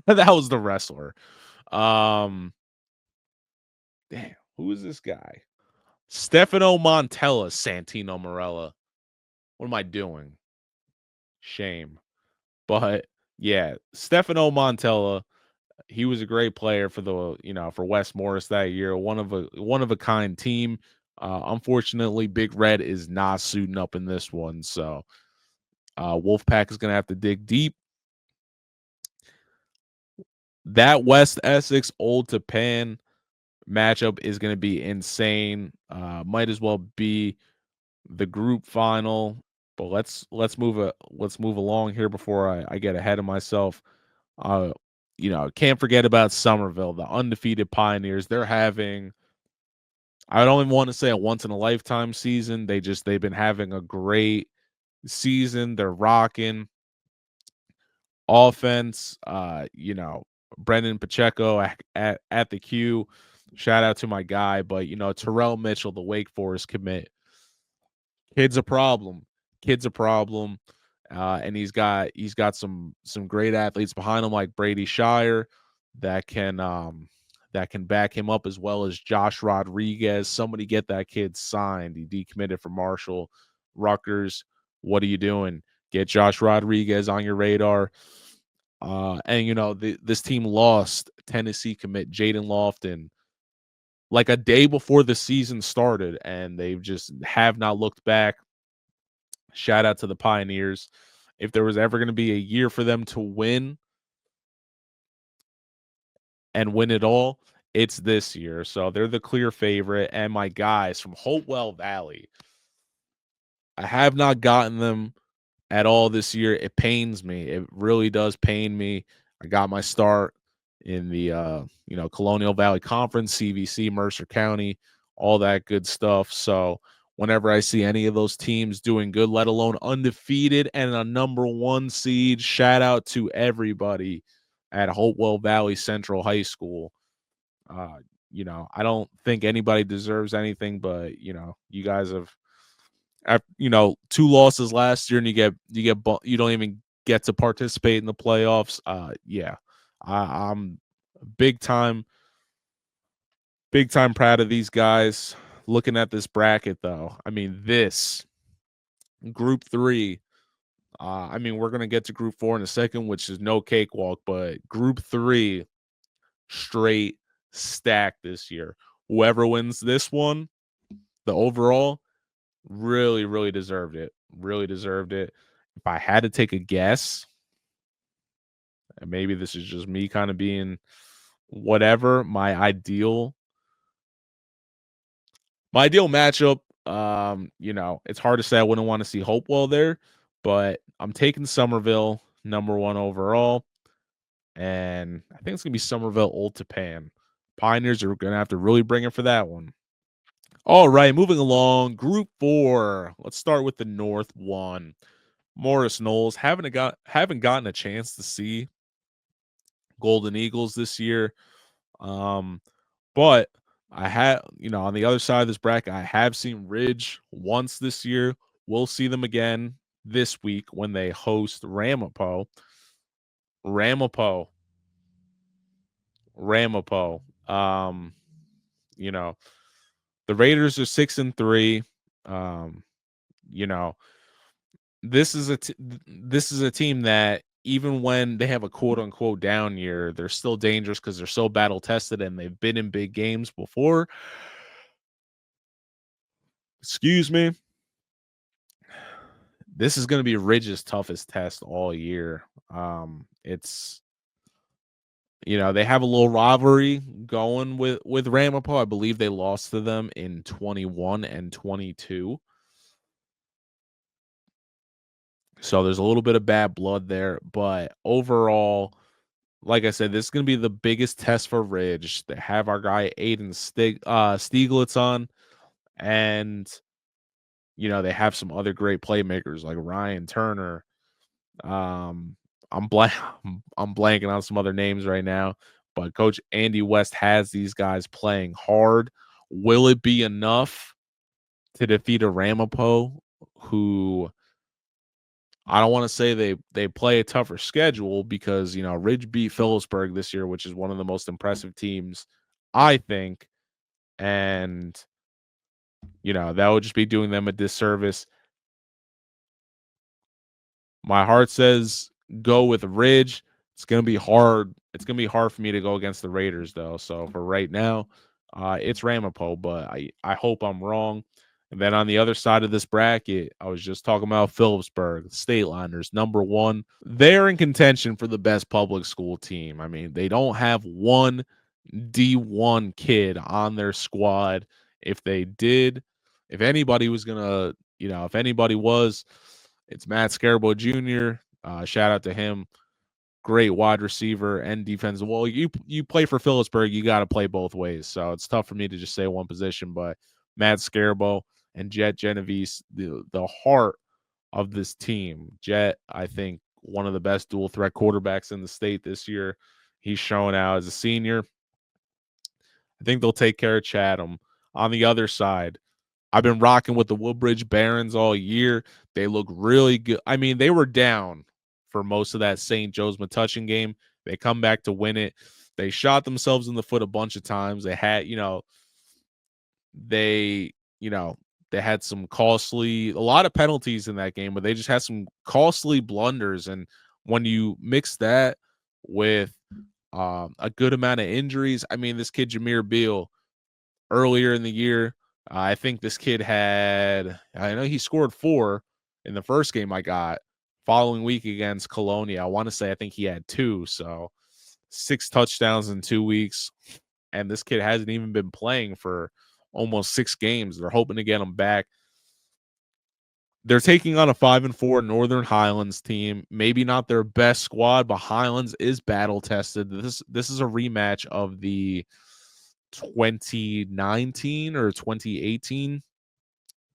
That was the wrestler. Damn, who is this guy? Stefano Montella, Santino Morella. What am I doing? Shame. But yeah, Stefano Montella, he was a great player for for West Morris that year. One of a kind team. Unfortunately, Big Red is not suiting up in this one, so Wolfpack is going to have to dig deep. That West Essex Old Tapan matchup is going to be insane. Might as well be the group final. But let's move along here before I get ahead of myself. Can't forget about Somerville, the undefeated Pioneers. They're having, I don't even want to say a once in a lifetime season. They've been having a great season. They're rocking offense. Brendan Pacheco at the Q. Shout out to my guy, but Terrell Mitchell, the Wake Forest commit. Kid's a problem. And he's got some great athletes behind him, like Brady Shire, that can back him up, as well as Josh Rodriguez. Somebody get that kid signed. He decommitted from Marshall. Rutgers, what are you doing? Get Josh Rodriguez on your radar. And this team lost Tennessee commit Jaden Lofton like a day before the season started, and they just have not looked back. Shout out to the Pioneers. If there was ever going to be a year for them to win and win it all, it's this year. So they're the clear favorite. And my guys from Hopewell Valley, I have not gotten them at all this year. It pains me. It really does pain me. I got my start in the Colonial Valley Conference, CVC, Mercer County, all that good stuff. So whenever I see any of those teams doing good, let alone undefeated and a number 1 seed, shout out to everybody at Hopewell Valley Central High School. I don't think anybody deserves anything, but you guys have 2 losses last year, and you don't even get to participate in the playoffs. I'm big time proud of these guys. Looking at this bracket, though, I mean, this Group 3, I mean, we're going to get to Group 4 in a second, which is no cakewalk, but Group 3, straight stack this year. Whoever wins this one, the overall, really, really deserved it. Really deserved it. If I had to take a guess, and maybe this is just me kind of being whatever, my ideal matchup, it's hard to say I wouldn't want to see Hopewell there, but I'm taking Somerville #1 overall, and I think it's going to be Somerville Old Japan. Pioneers are going to have to really bring it for that one. All right, moving along, Group 4. Let's start with the North one. Morris Knowles, haven't gotten a chance to see Golden Eagles this year. But I had, on the other side of this bracket, I have seen Ridge once this year. We'll see them again this week when they host Ramapo. Ramapo. The Raiders are 6-3. This is a team that even when they have a quote unquote down year, they're still dangerous because they're so battle tested and they've been in big games before. Excuse me. This is going to be Ridge's toughest test all year. It's they have a little rivalry going with Ramapo. I believe they lost to them in 21 and 22. So there's a little bit of bad blood there, but overall, like I said, this is going to be the biggest test for Ridge. They have our guy Aidan Steiglitz on, and they have some other great playmakers like Ryan Turner. I'm blanking on some other names right now, but Coach Andy West has these guys playing hard. Will it be enough to defeat a Ramapo who I don't want to say they play a tougher schedule because, Ridge beat Phillipsburg this year, which is one of the most impressive teams, I think. And, that would just be doing them a disservice. My heart says go with Ridge. It's going to be hard. It's going to be hard for me to go against the Raiders, though. So for right now, it's Ramapo, but I hope I'm wrong. And then on the other side of this bracket, I was just talking about Phillipsburg, State Liners, #1. They're in contention for the best public school team. I mean, they don't have one D1 kid on their squad. If they did, if anybody was going to, if anybody was, it's Matt Scarabo Jr. Shout out to him. Great wide receiver and defensive. Well, you play for Phillipsburg, you got to play both ways. So it's tough for me to just say one position, but Matt Scarabo and Jet Genovese, the heart of this team. Jet, I think, one of the best dual threat quarterbacks in the state this year. He's showing out as a senior. I think they'll take care of Chatham. On the other side, I've been rocking with the Woodbridge Barons all year. They look really good. I mean, they were down for most of that St. Joe's Metuchen game. They come back to win it. They shot themselves in the foot a bunch of times. They had, they had some a lot of penalties in that game, but they just had some costly blunders. And when you mix that with a good amount of injuries, I mean, this kid, Jameer Beal, earlier in the year, I think this kid I know he scored 4 in the first game I got. Following week against Colonia, I think he had 2. So 6 touchdowns in 2 weeks. And this kid hasn't even been playing for almost 6 games. They're hoping to get him back. They're taking on a 5-4 Northern Highlands team. Maybe not their best squad, but Highlands is battle tested. This is a rematch of the 2019 or 2018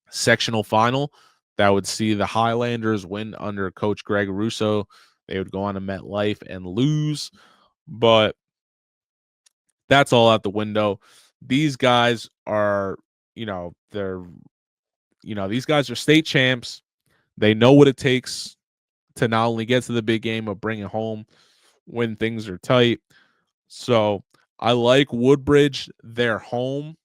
sectional final that would see the Highlanders win under Coach Greg Russo. They would go on to MetLife and lose, but that's all out the window. These guys are, these guys are state champs. They know what it takes to not only get to the big game, but bring it home when things are tight. So I like Woodbridge. They're home.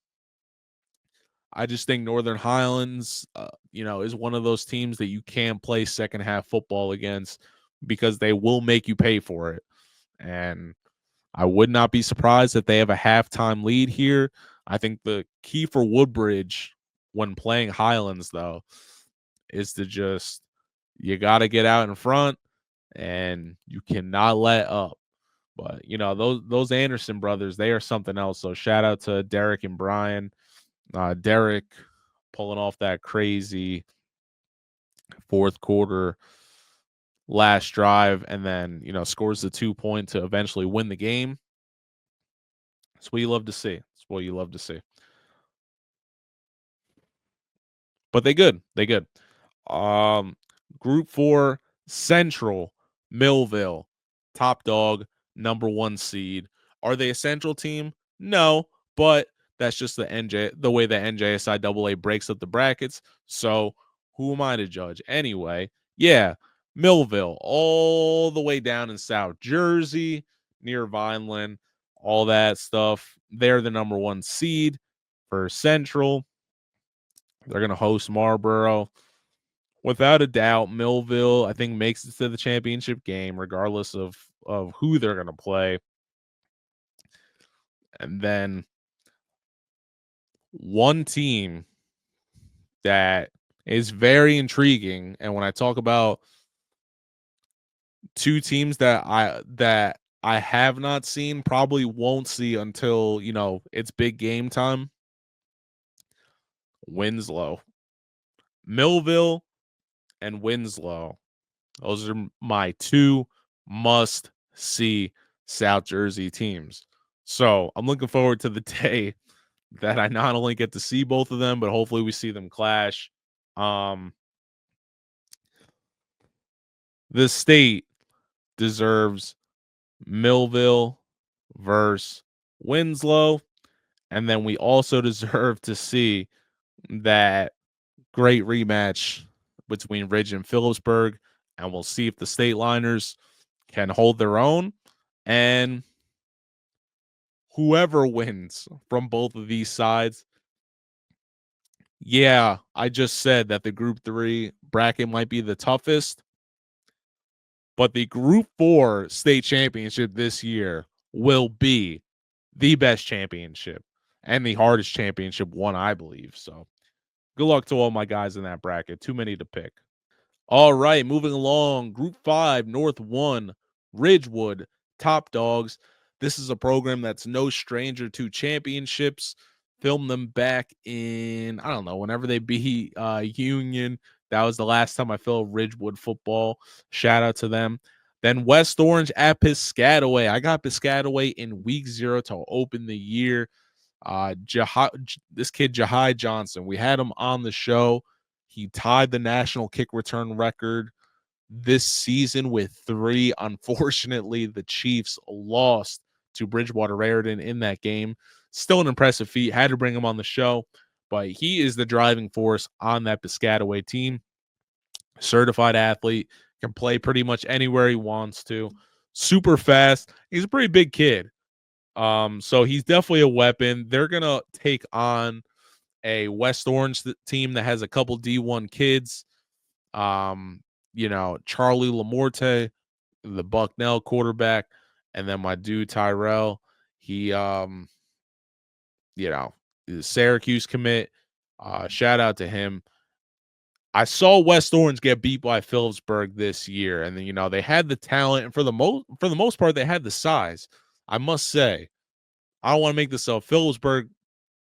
I just think Northern Highlands, is one of those teams that you can play second half football against because they will make you pay for it. And I would not be surprised if they have a halftime lead here. I think the key for Woodbridge when playing Highlands, though, is to you got to get out in front and you cannot let up. But, those Anderson brothers, they are something else. So shout out to Derek and Brian. Derek pulling off that crazy fourth quarter last drive and then, scores the 2-point to eventually win the game. That's what you love to see. That's what you love to see. But they good. Group 4, Central, Millville, top dog, number 1 seed. Are they a Central team? No, but that's just the way the NJSIAA breaks up the brackets. So who am I to judge? Anyway, yeah, Millville, all the way down in South Jersey, near Vineland, all that stuff. They're the number 1 seed for Central. They're going to host Marlboro. Without a doubt, Millville, I think, makes it to the championship game, regardless of who they're going to play. And then one team that is very intriguing, and when I talk about two teams that I have not seen, probably won't see until, it's big game time, Winslow. Millville and Winslow. Those are my 2 must-see South Jersey teams. So I'm looking forward to the day that I not only get to see both of them, but hopefully we see them clash. The state deserves Millville versus Winslow. And then we also deserve to see that great rematch between Ridge and Phillipsburg. And we'll see if the state liners can hold their own. And whoever wins from both of these sides, yeah, I just said that the Group 3 bracket might be the toughest. But the Group 4 state championship this year will be the best championship and the hardest championship one, I believe. So good luck to all my guys in that bracket. Too many to pick. All right, moving along. Group 5, North 1, Ridgewood, top dogs. This is a program that's no stranger to championships. Filmed them back in, I don't know, whenever they beat Union. That was the last time I filmed Ridgewood football. Shout out to them. Then West Orange at Piscataway. I got Piscataway in week 0 to open the year. This kid, Jahai Johnson, we had him on the show. He tied the national kick return record this season with 3. Unfortunately, the Chiefs lost to Bridgewater Raritan in that game. Still an impressive feat. Had to bring him on the show, but he is the driving force on that Piscataway team. Certified athlete, can play pretty much anywhere he wants to. Super fast. He's a pretty big kid. So he's definitely a weapon. They're going to take on a West Orange team that has a couple D1 kids. Charlie Lamorte, the Bucknell quarterback, and then my dude Tyrell. He is Syracuse commit. Shout out to him. I saw West Orange get beat by Phillipsburg this year, and then they had the talent, and for the most part, they had the size. I must say, I don't want to make this a Phillipsburg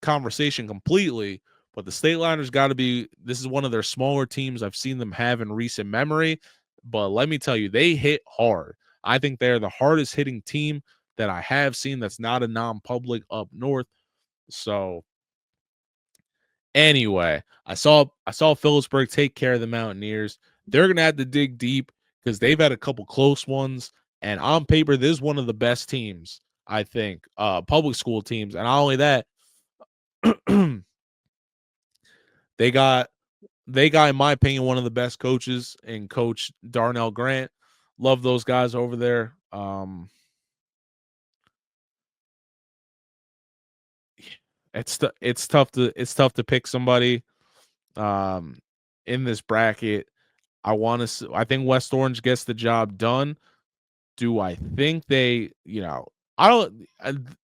conversation completely, but the State Liners got to be. This is one of their smaller teams I've seen them have in recent memory, but let me tell you, they hit hard. I think they're the hardest hitting team that I have seen. That's not a non-public up north. So. Anyway, I saw Phillipsburg take care of the Mountaineers. They're gonna have to dig deep because they've had a couple close ones. And on paper, this is one of the best teams, I think, public school teams. And not only that, they got, in my opinion, one of the best coaches in Coach Darnell Grant. Love those guys over there. It's tough to pick somebody in this bracket. I think West Orange gets the job done. Do I think they, I don't,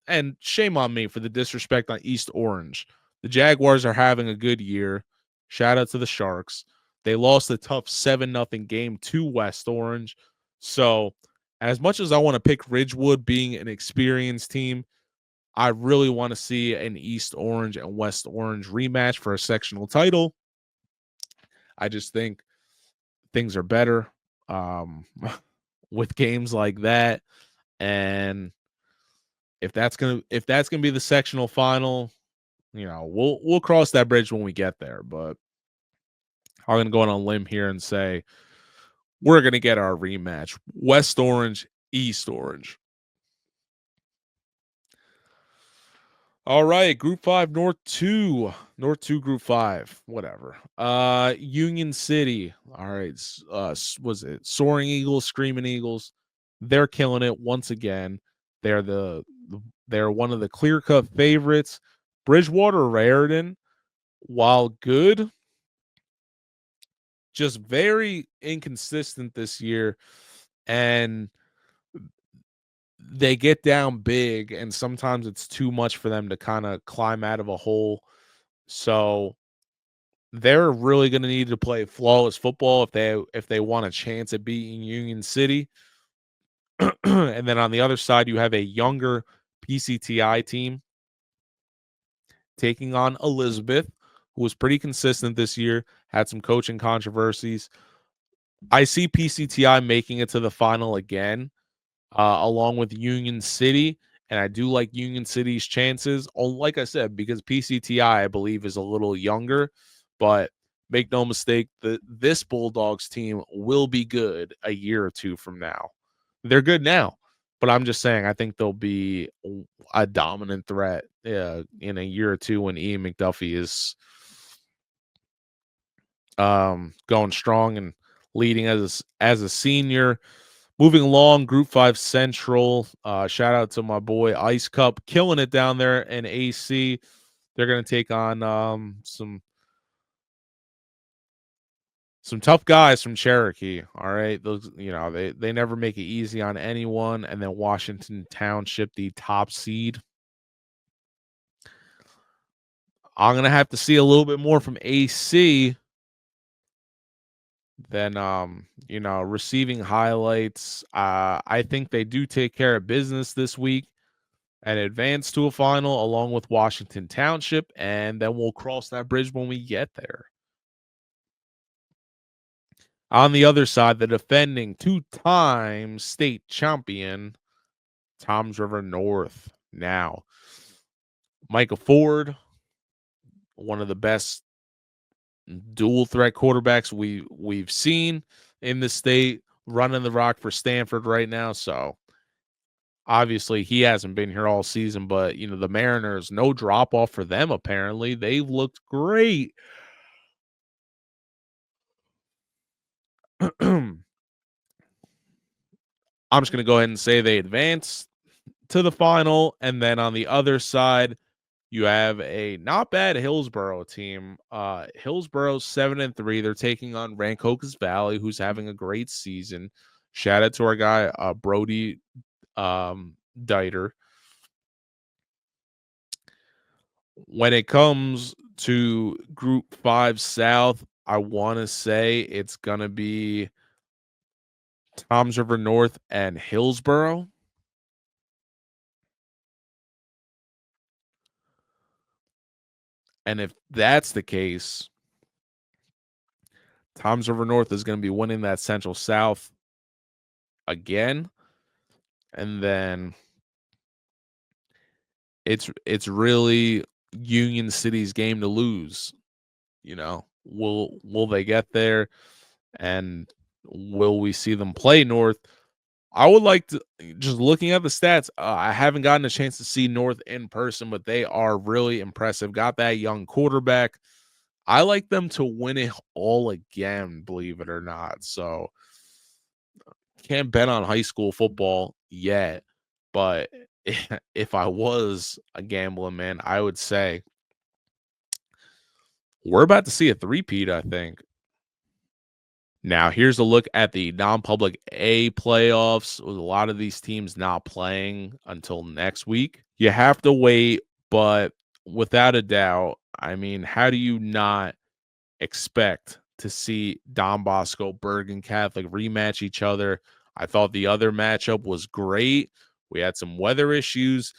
and shame on me for the disrespect on East Orange. The Jaguars are having a good year. Shout out to the Sharks. They lost a tough 7-0 game to West Orange. So, as much as I want to pick Ridgewood being an experienced team, I really want to see an East Orange and West Orange rematch for a sectional title. I just think things are better with games like that. And if that's gonna be the sectional final, we'll cross that bridge when we get there. But I'm gonna go on a limb here and say we're gonna get our rematch: West Orange, East Orange. All right, Group 5, North 2, Group 5, whatever. Union City. All right, was it Soaring Eagles, Screaming Eagles? They're killing it once again. They're one of the clear-cut favorites. Bridgewater Raritan, while good, just very inconsistent this year, and they get down big, and sometimes it's too much for them to kind of climb out of a hole. So they're really going to need to play flawless football if they want a chance at beating Union City. And then on the other side, you have a younger PCTI team taking on Elizabeth, who was pretty consistent this year, had some coaching controversies. I see PCTI making it to the final again, along with Union City, and I do like Union City's chances. Oh, like I said, because PCTI, I believe, is a little younger, but make no mistake, this Bulldogs team will be good a year or two from now. They're good now, but I'm just saying I think they'll be a dominant threat in a year or two when Ian McDuffie is going strong and leading as a senior. Moving along, Group 5 Central. Shout out to my boy Ice Cup, killing it down there in AC. They're going to take on some tough guys from Cherokee. All right, those they never make it easy on anyone. And then Washington Township, the top seed. I'm gonna have to see a little bit more from AC than receiving highlights. I think they do take care of business this week and advance to a final along with Washington Township, and then we'll cross that bridge when we get there. On the other side, the defending 2-time state champion, Toms River North. Now, Micah Ford, one of the best dual threat quarterbacks we've seen in the state, running the rock for Stanford right now. So obviously he hasn't been here all season, but the Mariners, no drop off for them. Apparently they've looked great. I'm just going to go ahead and say they advance to the final. And then on the other side, you have a not bad Hillsboro team. Hillsboro 7-3. They're taking on Rancocas Valley, who's having a great season. Shout out to our guy Brody Dieter. When it comes to Group 5 South, I want to say it's gonna be Toms River North and Hillsboro. And if that's the case, Toms River North is going to be winning that Central South again. And then it's really Union City's game to lose. Will they get there? And will we see them play North? I would like to, just looking at the stats, I haven't gotten a chance to see North in person, but they are really impressive. Got that young quarterback. I like them to win it all again, believe it or not. So can't bet on high school football yet, but if I was a gambling man, I would say we're about to see a three-peat, I think. Now, here's a look at the non-public A playoffs with a lot of these teams not playing until next week. You have to wait, but without a doubt, I mean, how do you not expect to see Don Bosco, Bergen Catholic rematch each other? I thought the other matchup was great. We had some weather issues.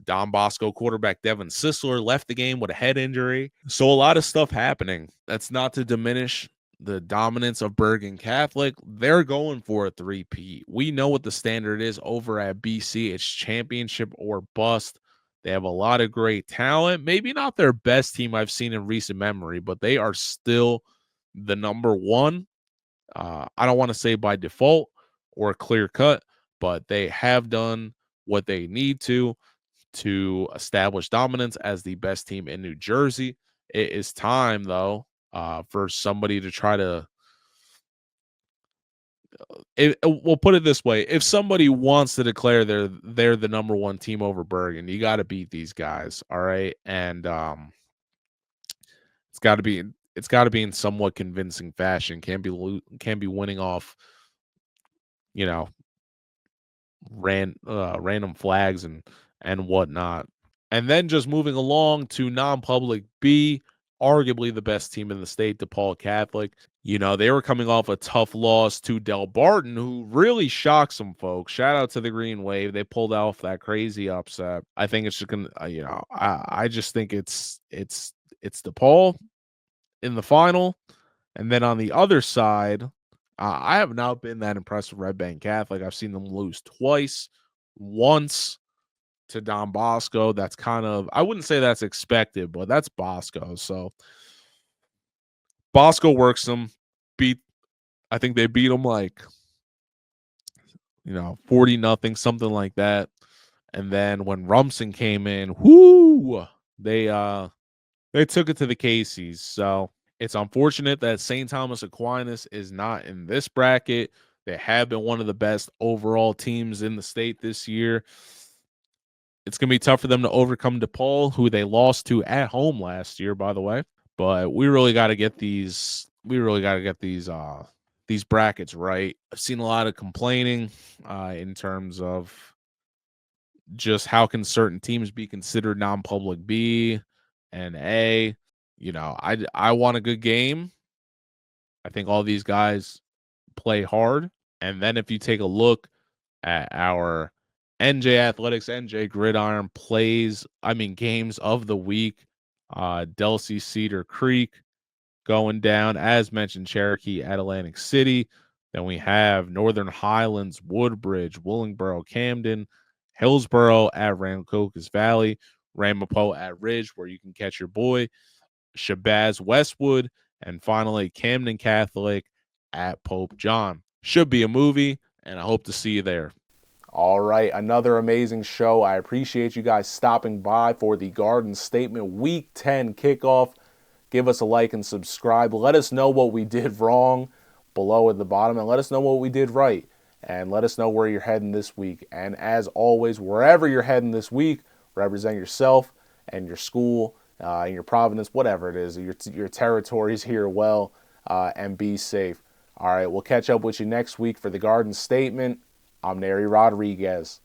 Don Bosco quarterback Devin Sisler left the game with a head injury. So a lot of stuff happening. That's not to diminish the dominance of Bergen Catholic. They're going for a three-peat. We know what the standard is over at BC. It's championship or bust. They have a lot of great talent. Maybe not their best team I've seen in recent memory, but they are still the number one. I don't want to say by default or clear cut, but they have done what they need to establish dominance as the best team in New Jersey. It is time, though, for somebody to try to we'll put it this way: if somebody wants to declare they're the number one team over Bergen, you got to beat these guys, all right? And it's got to be in somewhat convincing fashion. Can't be winning off, you know, random flags and whatnot. And then just moving along to non-public B, arguably the best team in the state, DePaul Catholic. You know, they were coming off a tough loss to Del Barton, who really shocked some folks. Shout out to the Green Wave. They pulled off that crazy upset. I think it's just gonna, I just think it's DePaul in the final. And then on the other side, I have not been that impressed with Red Bank Catholic. I've seen them lose twice, once to Don Bosco. That's kind of, I wouldn't say that's expected, but that's Bosco. So Bosco works them, I think they beat them like, 40-0, something like that. And then when Rumson came in, they took it to the Caseys. So it's unfortunate that St. Thomas Aquinas is not in this bracket. They have been one of the best overall teams in the state this year. It's going to be tough for them to overcome DePaul, who they lost to at home last year, by the way. But we really got to get these. We really got to get these brackets right. I've seen a lot of complaining in terms of just how can certain teams be considered non-public B and A. I want a good game. I think all these guys play hard. And then if you take a look at our NJ Athletics, NJ Gridiron games of the week, Delsea Cedar Creek going down, as mentioned, Cherokee at Atlantic City. Then we have Northern Highlands, Woodbridge, Willingboro, Camden, Hillsboro at Rancocas Valley, Ramapo at Ridge, where you can catch your boy, Shabazz Westwood, and finally Camden Catholic at Pope John. Should be a movie, and I hope to see you there. All right, another amazing show. I appreciate you guys stopping by for the Garden Statement Week 10 kickoff. Give us a like and subscribe. Let us know what we did wrong below at the bottom, and let us know what we did right. And let us know where you're heading this week. And as always, wherever you're heading this week, represent yourself and your school, your province, whatever it is, your territories here well, and be safe. All right, we'll catch up with you next week for the Garden Statement. I'm Nery Rodriguez.